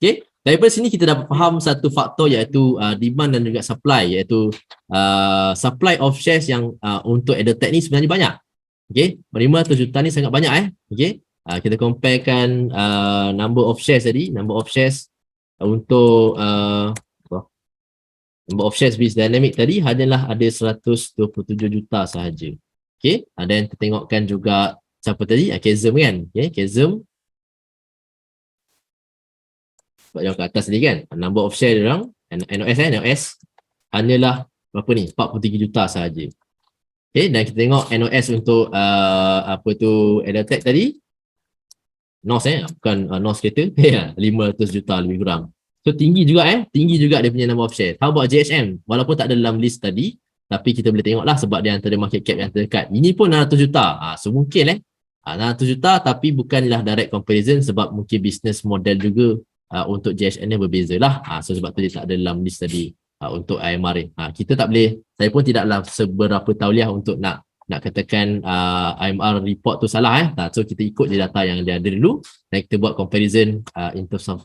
S1: Okey, daripada sini kita dapat faham satu faktor iaitu demand dan juga supply, iaitu supply of shares yang untuk EDTech ni sebenarnya banyak. Okey, 500 juta ni sangat banyak okey. Kita comparekan number of shares tadi, number of shares untuk number of shares VIS Dynamic tadi hanyalah ada 127 juta sahaja. Okey, dan kita tengokkan juga siapa tadi? Kaizen kan? Okey, Kaizen. Sebab yang ke atas tadi kan, number of share dia orang NOS hanyalah berapa ni? 43 juta sahaja. Okey, dan kita tengok NOS untuk apa tu EDTech tadi. NOS bukan NOS kereta 500 juta lebih kurang. So tinggi juga tinggi juga dia punya number of share. How about JHM? Walaupun tak ada dalam list tadi, tapi kita boleh tengoklah sebab dia antara market cap yang terdekat. Ini pun 600 juta. So mungkin 600 juta tapi bukanlah direct comparison sebab mungkin business model juga untuk JHM ni berbeza lah. So sebab tu dia tak ada dalam list tadi untuk IMR ni. Kita tak boleh, saya pun tidaklah seberapa tauliah untuk nak katakan IMR report tu salah so kita ikut je data yang dia ada dulu dan kita buat comparison in terms of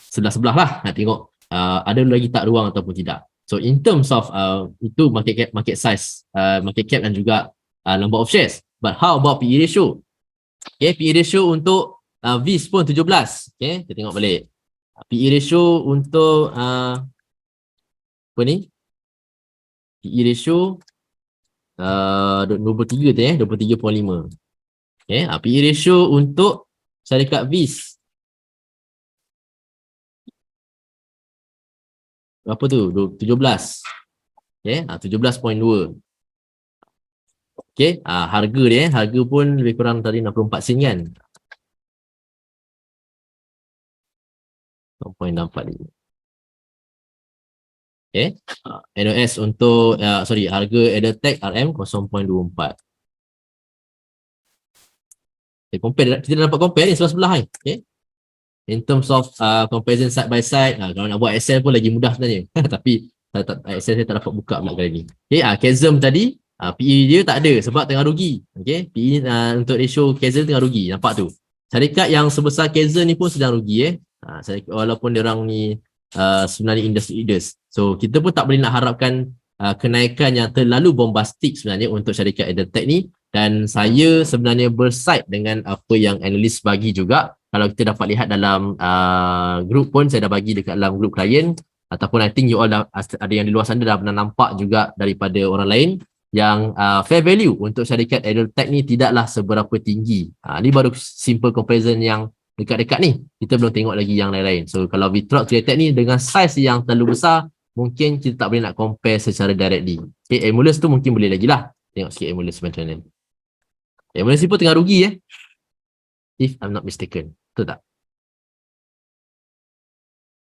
S1: sebelah-sebelah lah nak tengok ada lagi tak ruang ataupun tidak. So in terms of itu market size, market cap dan juga number of shares. But how about PE ratio? Okay, PE ratio untuk VIS pun 17. Okay, kita tengok balik. PE ratio untuk apa ni? PE ratio 23 tu 23.5. Okay, PE ratio untuk syarikat VIS berapa tu? 17. Okay, 17.2. Okay, harga dia harga pun lebih kurang tadi 64 sen kan. 0.45. Okay, NOS untuk harga EDTech RM 0.24. Okay, kita dah dapat compare ni sebelah-sebelah ni. Okay, in terms of comparison side by side, kalau nak buat Excel pun lagi mudah sebenarnya. Tapi Excel saya tak dapat buka pula kali ni. Okay, Kaizen tadi PE dia tak ada sebab tengah rugi. Okay, PE untuk ratio Kaizen tengah rugi, nampak tu. Syarikat yang sebesar Kaizen ni pun sedang rugi walaupun dia orang ni sebenarnya industry leaders. So kita pun tak boleh nak harapkan kenaikan yang terlalu bombastik sebenarnya untuk syarikat EDTech ni, dan saya sebenarnya berside dengan apa yang analis bagi juga. Kalau kita dapat lihat dalam group pun saya dah bagi dekat dalam group klien, ataupun I think you all dah, ada yang di luar sana dah pernah nampak juga daripada orang lain yang fair value untuk syarikat EDTech ni tidaklah seberapa tinggi. Ni baru simple comparison yang dekat-dekat ni, kita belum tengok lagi yang lain-lain. So kalau Vitrox EDTech ni dengan size yang terlalu besar, mungkin kita tak boleh nak compare secara directly. Okay, Emulus tu mungkin boleh lagi lah. Tengok sikit Emulus macam mana. Emulus ni pun tengah rugi if I'm not mistaken. Betul tak?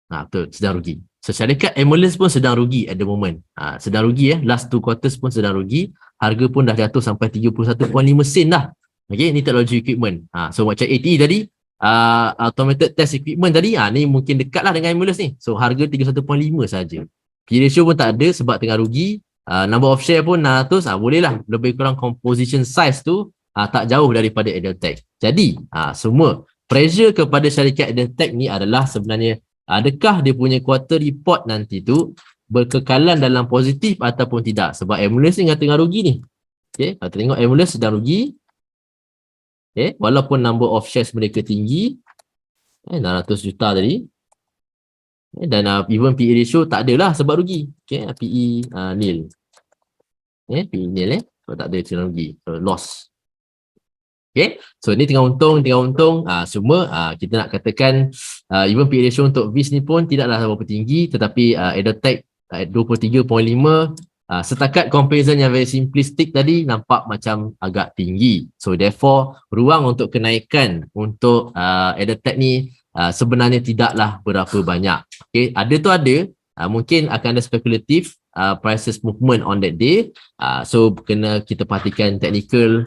S1: Betul, sedang rugi. So syarikat Emulus pun sedang rugi at the moment. Sedang rugi last 2 quarters pun sedang rugi. Harga pun dah jatuh sampai 31.5 sen dah. Okay, ni technology equipment. So macam ATE tadi, automated test equipment tadi, ni mungkin dekat lah dengan Emulus ni. So harga 31.5 saja. P ratio pun tak ada sebab tengah rugi. Number of share pun 100, boleh lah. Lebih kurang composition size tu tak jauh daripada EDTech. Jadi semua pressure kepada syarikat EDTech ni adalah sebenarnya adakah dia punya quarter report nanti tu berkekalan dalam positif ataupun tidak. Sebab Emulus ni tengah rugi ni. Okay, kalau tengok Emulus sedang rugi. Okay, walaupun number of shares mereka tinggi, 600 juta tadi. Dan even PE ratio tak adalah sebab rugi. Okay, PE nil. PE nil sebab tak ada sedang rugi. So, loss. Okay, so ni tengah untung, semua kita nak katakan even PE ratio untuk VIS ni pun tidaklah berapa tinggi, tetapi EDTech 23.5 setakat comparison yang very simplistic tadi nampak macam agak tinggi. So therefore ruang untuk kenaikan untuk EDTech ni sebenarnya tidaklah berapa banyak. Okay, ada tu ada, mungkin akan ada spekulatif prices movement on that day. So kena kita perhatikan technical,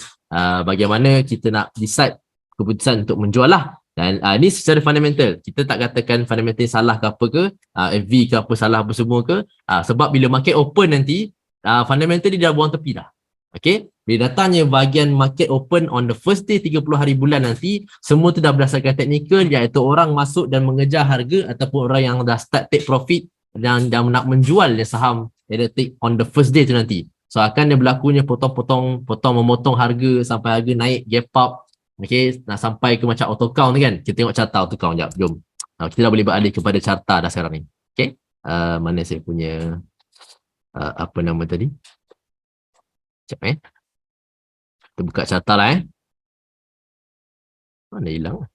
S1: bagaimana kita nak decide keputusan untuk menjual lah. Dan ini secara fundamental, kita tak katakan fundamental salah ke apa ke, FV ke apa salah apa semua ke, sebab bila market open nanti, fundamental dia dah buang tepi dah. Okay, bila datangnya bahagian market open on the first day 30 hari bulan nanti, semua tu dah berdasarkan technical, iaitu orang masuk dan mengejar harga ataupun orang yang dah start take profit dan nak menjual saham EDTech on the first day tu nanti. So akan dia berlakunya memotong harga sampai harga naik, gap up. Okay, nak sampai ke macam auto count tu kan. Kita tengok carta auto count sekejap, jom. Kita dah boleh beralih kepada carta dah sekarang ni. Okay, mana saya punya apa nama tadi? Sekejap kita buka carta lah Mana hilang?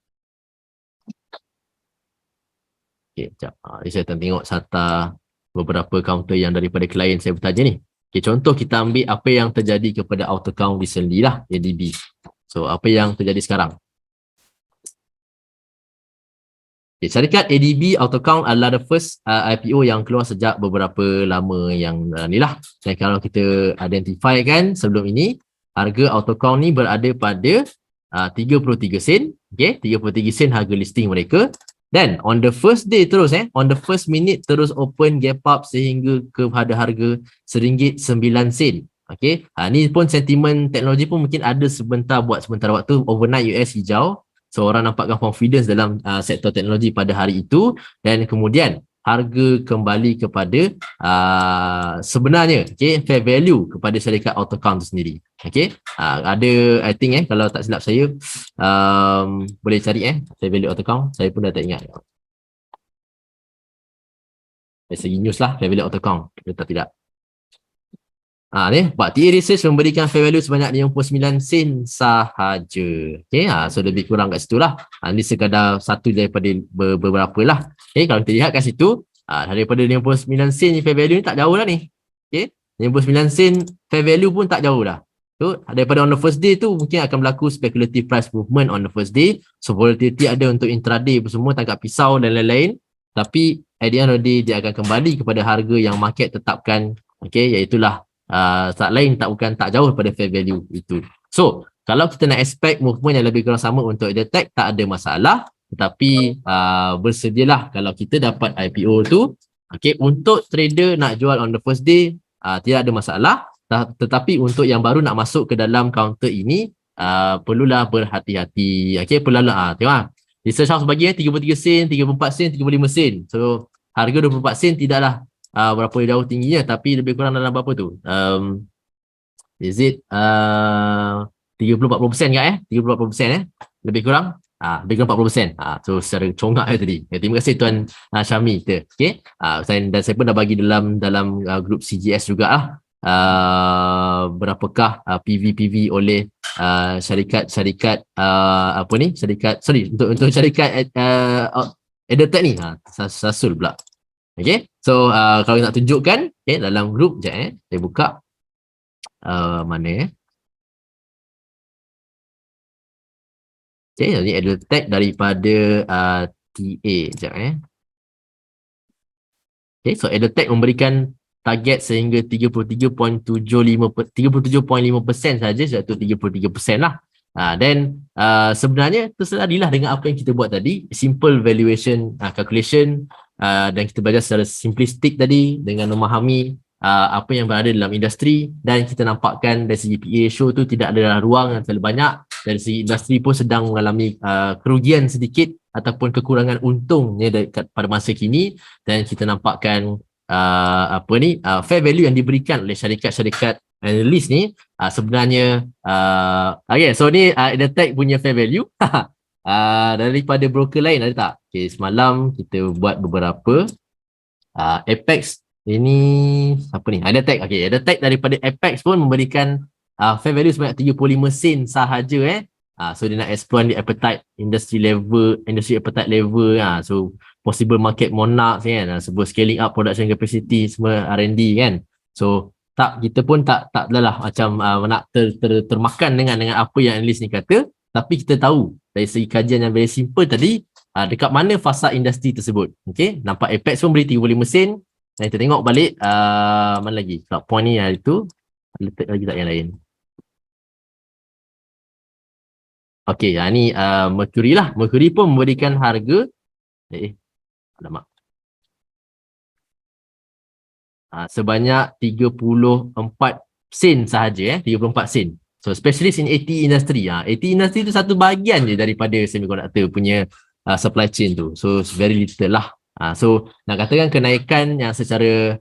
S1: Okay, sekejap. Saya tengok carta beberapa counter yang daripada klien saya bertanya ni. Okay, contoh kita ambil apa yang terjadi kepada auto count recently lah, ADB. So, apa yang terjadi sekarang? Okay, syarikat ADB auto count adalah the first IPO yang keluar sejak beberapa lama yang ni lah. Dan kalau kita identify kan sebelum ini, harga auto count ni berada pada 33 sen. Okay, 33 sen harga listing mereka. Dan on the first day terus on the first minute terus open gap up sehingga kepada harga RM1.09. Okay, ni pun sentimen teknologi pun mungkin ada sebentar waktu overnight US hijau. So orang nampakkan confidence dalam sektor teknologi pada hari itu, dan kemudian harga kembali kepada sebenarnya fair value kepada syarikat auto count itu sendiri. Okay, ada I think kalau tak silap saya boleh cari fair value auto count, saya pun dah tak ingat. Dari segi news lah fair value auto count, betul tidak? Ni, TA Research memberikan fair value sebanyak 59 sen sahaja. Okay, so lebih kurang kat situ lah. Ni sekadar satu daripada beberapa lah. Okay, kalau kita lihat kat situ, daripada 59 sen fair value ni tak jauh lah ni. Okay, 59 sen fair value pun tak jauh dah. So, daripada on the first day tu, mungkin akan berlaku speculative price movement on the first day. So, volatility ada untuk intraday semua, tangkap pisau dan lain-lain. Tapi, at the end of the day, dia akan kembali kepada harga yang market tetapkan. Okay, iaitulah tak jauh daripada fair value itu. So, kalau kita nak expect movement yang lebih kurang sama untuk EDTech, tak ada masalah. Tetapi bersedialah kalau kita dapat IPO tu, okay, untuk trader nak jual on the first day, tidak ada masalah. Tetapi untuk yang baru nak masuk ke dalam counter ini, perlulah berhati-hati. Okay, perlulah tengok research house bagi 33 sen, 34 sen, 35 sen. So, harga 24 sen tidaklah berapa jauh tingginya, tapi lebih kurang dalam berapa tu? Is it 30-40% kan 30-40% lebih kurang? Lebih kurang 40%. So secara congak tadi. Terima kasih Tuan Syami. Okay. Dan saya pun dah bagi dalam grup CGS juga lah. Berapakah PV oleh syarikat untuk syarikat EDTech ni. Sasul pula. Okay, so kalau nak tunjukkan dalam grup je saya buka mana okay, ni EDTech daripada TA sekejap okay, so EDTech memberikan target sehingga 33.5% saja, iaitu 33% lah. Dan sebenarnya terselarilah dengan apa yang kita buat tadi, simple valuation calculation, dan kita belajar secara simplistik tadi dengan memahami apa yang berada dalam industri, dan kita nampakkan dari segi PE ratio tu tidak ada ruang yang terlalu banyak. Dari segi industri pun sedang mengalami kerugian sedikit ataupun kekurangan untungnya pada masa kini, dan kita nampakkan fair value yang diberikan oleh syarikat-syarikat analis ni sebenarnya okay, so ni EDTech punya fair value daripada broker lain ada tak? Okay, semalam kita buat beberapa Apex ini apa ni? EDTech. Okay, EDTech daripada Apex pun memberikan fair value sebanyak 35 sen sahaja so dia nak explore the appetite industry appetite level so possible market monarchs kan, sebut scaling up production capacity semua R&D kan. So kita pun tak adalah macam nak termakan dengan apa yang analis ni kata, tapi kita tahu dari segi kajian yang very simple tadi dekat mana fasa industri tersebut. Okay, nampak Apex pun beri 35 sen, dan kita tengok balik mana lagi club point ni itu letak lagi tak yang lain. Okay, ni Mercury lah. Mercury pun memberikan harga alamak sebanyak 34 sen sahaja 34 sen. So specialist in AT industry. AT industry tu satu bahagian je daripada semiconductor punya supply chain tu. So it's very little lah. So nak katakan kenaikan yang secara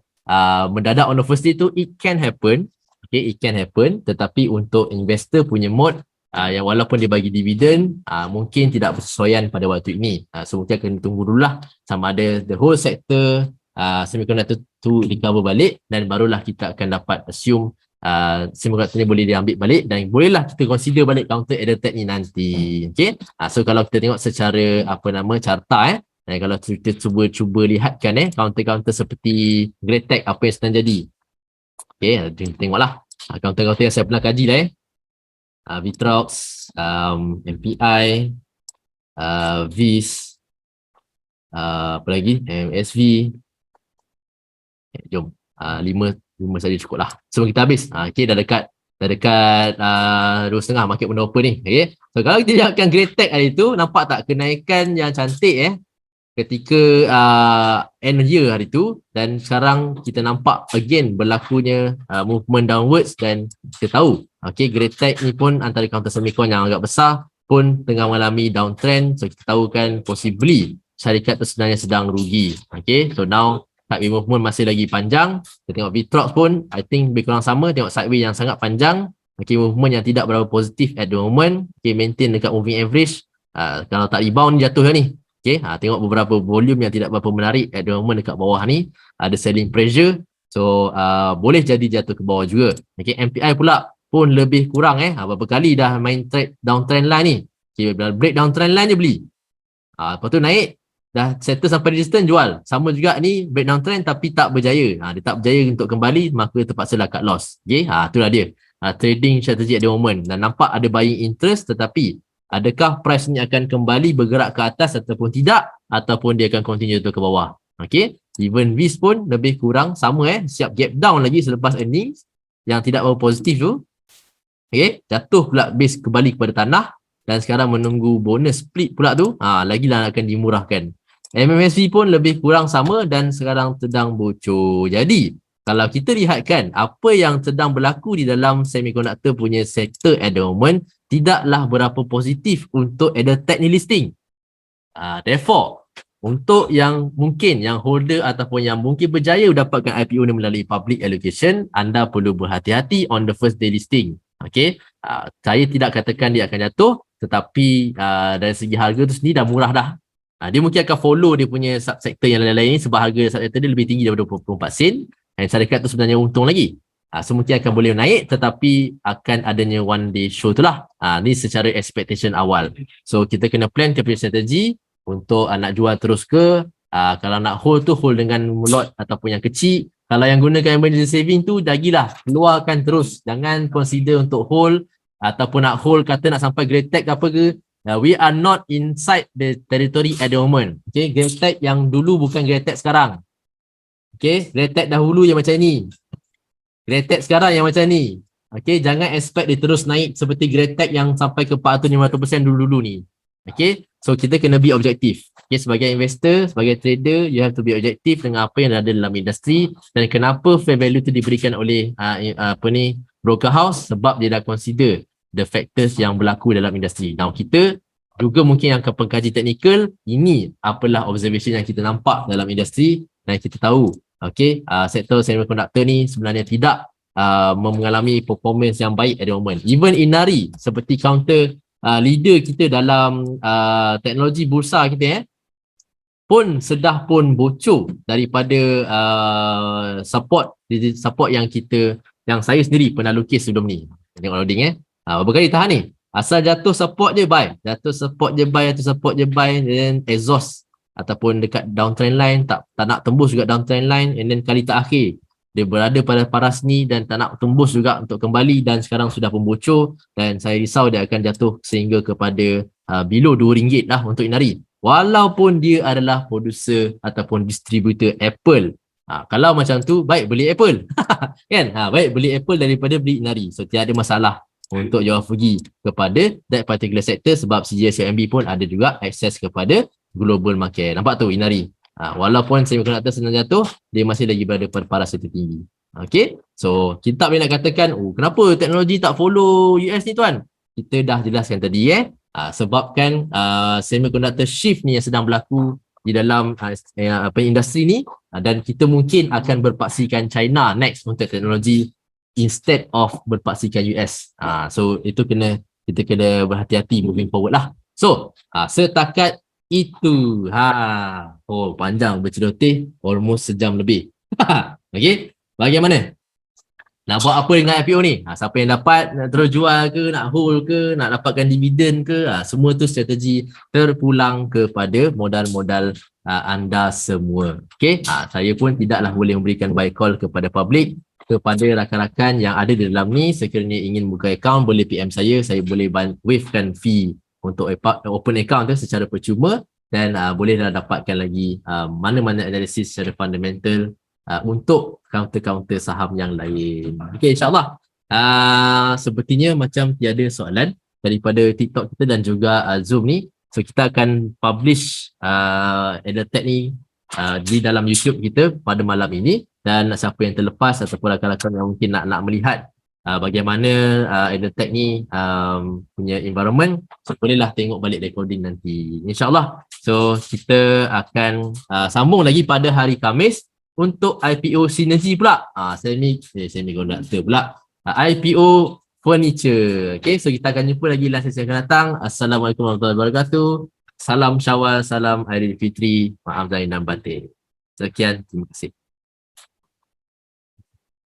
S1: mendadak on the first day tu, it can happen. Okay, it can happen. Tetapi untuk investor punya mode yang walaupun dia bagi dividen mungkin tidak bersesuaian pada waktu ini. So mungkin akan tunggu dulu lah sama ada the whole sector semiconductor tu recover balik, dan barulah kita akan dapat assume semiconductor ni boleh diambil balik, dan bolehlah kita consider balik counter EDTech ni nanti. Okay, so kalau kita tengok secara carta dan kalau kita cuba lihatkan counter-counter seperti Greatech apa yang sedang jadi. Okay, tengoklah counter-counter yang saya pernah kaji lah Vitrox, MPI, VIS, apa lagi, MSV. Jom, 5 saja cukup lah sebelum kita habis. Okay, dah dekat 2.5 market benda apa ni. Okay, so kalau kita lihatkan Greatech hari tu, nampak tak kenaikan yang cantik ketika end year hari tu, dan sekarang kita nampak again berlakunya movement downwards, dan kita tahu Greatech ni pun antara counter semicon yang agak besar pun tengah mengalami downtrend. So kita tahu kan possibly syarikat tu sebenarnya sedang rugi. Okay, so now sideways movement masih lagi panjang. Kita tengok Vitrox pun I think lebih kurang sama, tengok sideways yang sangat panjang. Okay, movement yang tidak berapa positif at the moment. Okay, maintain dekat moving average. Kalau tak rebound jatuh lah ni. Okay, tengok beberapa volume yang tidak berapa menarik at the moment dekat bawah ni, ada selling pressure. So boleh jadi jatuh ke bawah juga. Okay, MPI pula pun lebih kurang berapa kali dah main trade downtrend line ni. Okay, break downtrend line je beli. Lepas tu naik, dah settle sampai resistance, jual. Sama juga ni, break downtrend tapi tak berjaya. Dia tak berjaya untuk kembali, maka terpaksa lah cut loss. Okay, itulah dia. Trading strategy at the moment. Dan nampak ada buying interest, tetapi adakah price ni akan kembali bergerak ke atas ataupun tidak, ataupun dia akan continue ke bawah. Okay, even VIS pun lebih kurang sama siap gap down lagi selepas earnings yang tidak berapa positif tu. Okay, jatuh pula base kembali kepada tanah, dan sekarang menunggu bonus split pula tu, lagilah akan dimurahkan. MMSV pun lebih kurang sama dan sekarang sedang bocor. Jadi kalau kita lihatkan apa yang sedang berlaku di dalam semiconductor punya sektor at the moment, tidaklah berapa positif untuk EDTech ni listing. Therefore, untuk yang mungkin yang holder ataupun yang mungkin berjaya dapatkan IPO ni melalui public allocation, anda perlu berhati-hati on the first day listing. Okay, saya tidak katakan dia akan jatuh, tetapi dari segi harga tu sendiri dah murah dah. Dia mungkin akan follow dia punya subsektor yang lain-lain ni, sebab harga subsektor dia lebih tinggi daripada 24 sen, dan syarikat tu sebenarnya untung lagi. So mungkin akan boleh naik, tetapi akan adanya one day show tu lah. Ni secara expectation awal. So kita kena plan kita punya strategi untuk nak jual terus ke, kalau nak hold tu hold dengan lot ataupun yang kecil. Kalau yang gunakan emergency saving tu, dagilah keluarkan terus. Jangan consider untuk hold ataupun nak hold kata nak sampai Greatech ke apa ke. We are not inside the territory at the moment. Okay, Greatech yang dulu bukan Greatech sekarang. Okay, Greatech dahulu yang macam ni, Greatech sekarang yang macam ni. Okay, jangan expect dia terus naik seperti Greatech yang sampai ke 400-500% dulu-dulu ni. Okay, so kita kena be objektif. Okay, sebagai investor, sebagai trader, you have to be objektif dengan apa yang ada dalam industri dan kenapa fair value tu diberikan oleh broker house, sebab dia dah consider the factors yang berlaku dalam industri. Now kita juga mungkin yang pengkaji teknikal, ini apalah observation yang kita nampak dalam industri dan kita tahu, okay, sektor semiconductor ni sebenarnya tidak mengalami performance yang baik at the moment. Even Inari seperti counter leader kita dalam teknologi bursa kita pun sedah pun bocor daripada support yang saya sendiri pernah lukis sebelum ni. Tengok loading berapa kali tahan ni, asal jatuh support je buy, jatuh support je buy, then exhaust ataupun dekat downtrend line, tak nak tembus juga downtrend line, and then kali terakhir dia berada pada paras ni dan tak nak tembus juga untuk kembali, dan sekarang sudah pun bocor dan saya risau dia akan jatuh sehingga kepada below RM2 lah untuk Inari, walaupun dia adalah producer ataupun distributor Apple. Kalau macam tu, baik beli Apple kan, baik beli Apple daripada beli Inari. So tiada masalah untuk jawab pergi kepada that particular sector, sebab CGS-CIMB pun ada juga akses kepada global market. Nampak tu Inari, walaupun semiconductor senang jatuh, dia masih lagi berada pada paras tertinggi. Okay, so kita tak boleh nak katakan kenapa teknologi tak follow US ni tuan. Kita dah jelaskan tadi sebabkan semiconductor shift ni yang sedang berlaku di dalam industri ni, dan kita mungkin akan berpaksikan China next untuk teknologi instead of berpaksikan US. So itu kita kena berhati-hati moving forward lah. So setakat itu. Panjang berceloteh, almost sejam lebih. Okay, bagaimana? Nak buat apa dengan IPO ni? Siapa yang dapat, nak terus jual ke, nak hold ke, nak dapatkan dividen ke, semua tu strategi terpulang kepada modal-modal anda semua. Okay, saya pun tidaklah boleh memberikan buy call kepada public. Kepada rakan-rakan yang ada di dalam ni, sekiranya ingin buka account, boleh PM saya boleh wavekan fee untuk open account tu secara percuma, dan bolehlah dapatkan lagi mana-mana analisis secara fundamental untuk counter-counter saham yang lain. Okay, insyaAllah sepertinya macam tiada soalan daripada TikTok kita dan juga Zoom ni. So kita akan publish EdTech ni di dalam YouTube kita pada malam ini, dan siapa yang terlepas ataupun rakan-rakan yang mungkin nak melihat bagaimana EdTech ni punya environment, so bolehlah tengok balik recording nanti, insyaAllah. So kita akan sambung lagi pada hari Khamis untuk IPO Synergy pula, semiconductor pula, IPO furniture. Okay, so kita akan jumpa lagi dalam sesi yang akan datang. Assalamualaikum warahmatullahi wabarakatuh. Salam Syawal, salam Aidilfitri, maaf zahir dan batin. Sekian, terima kasih.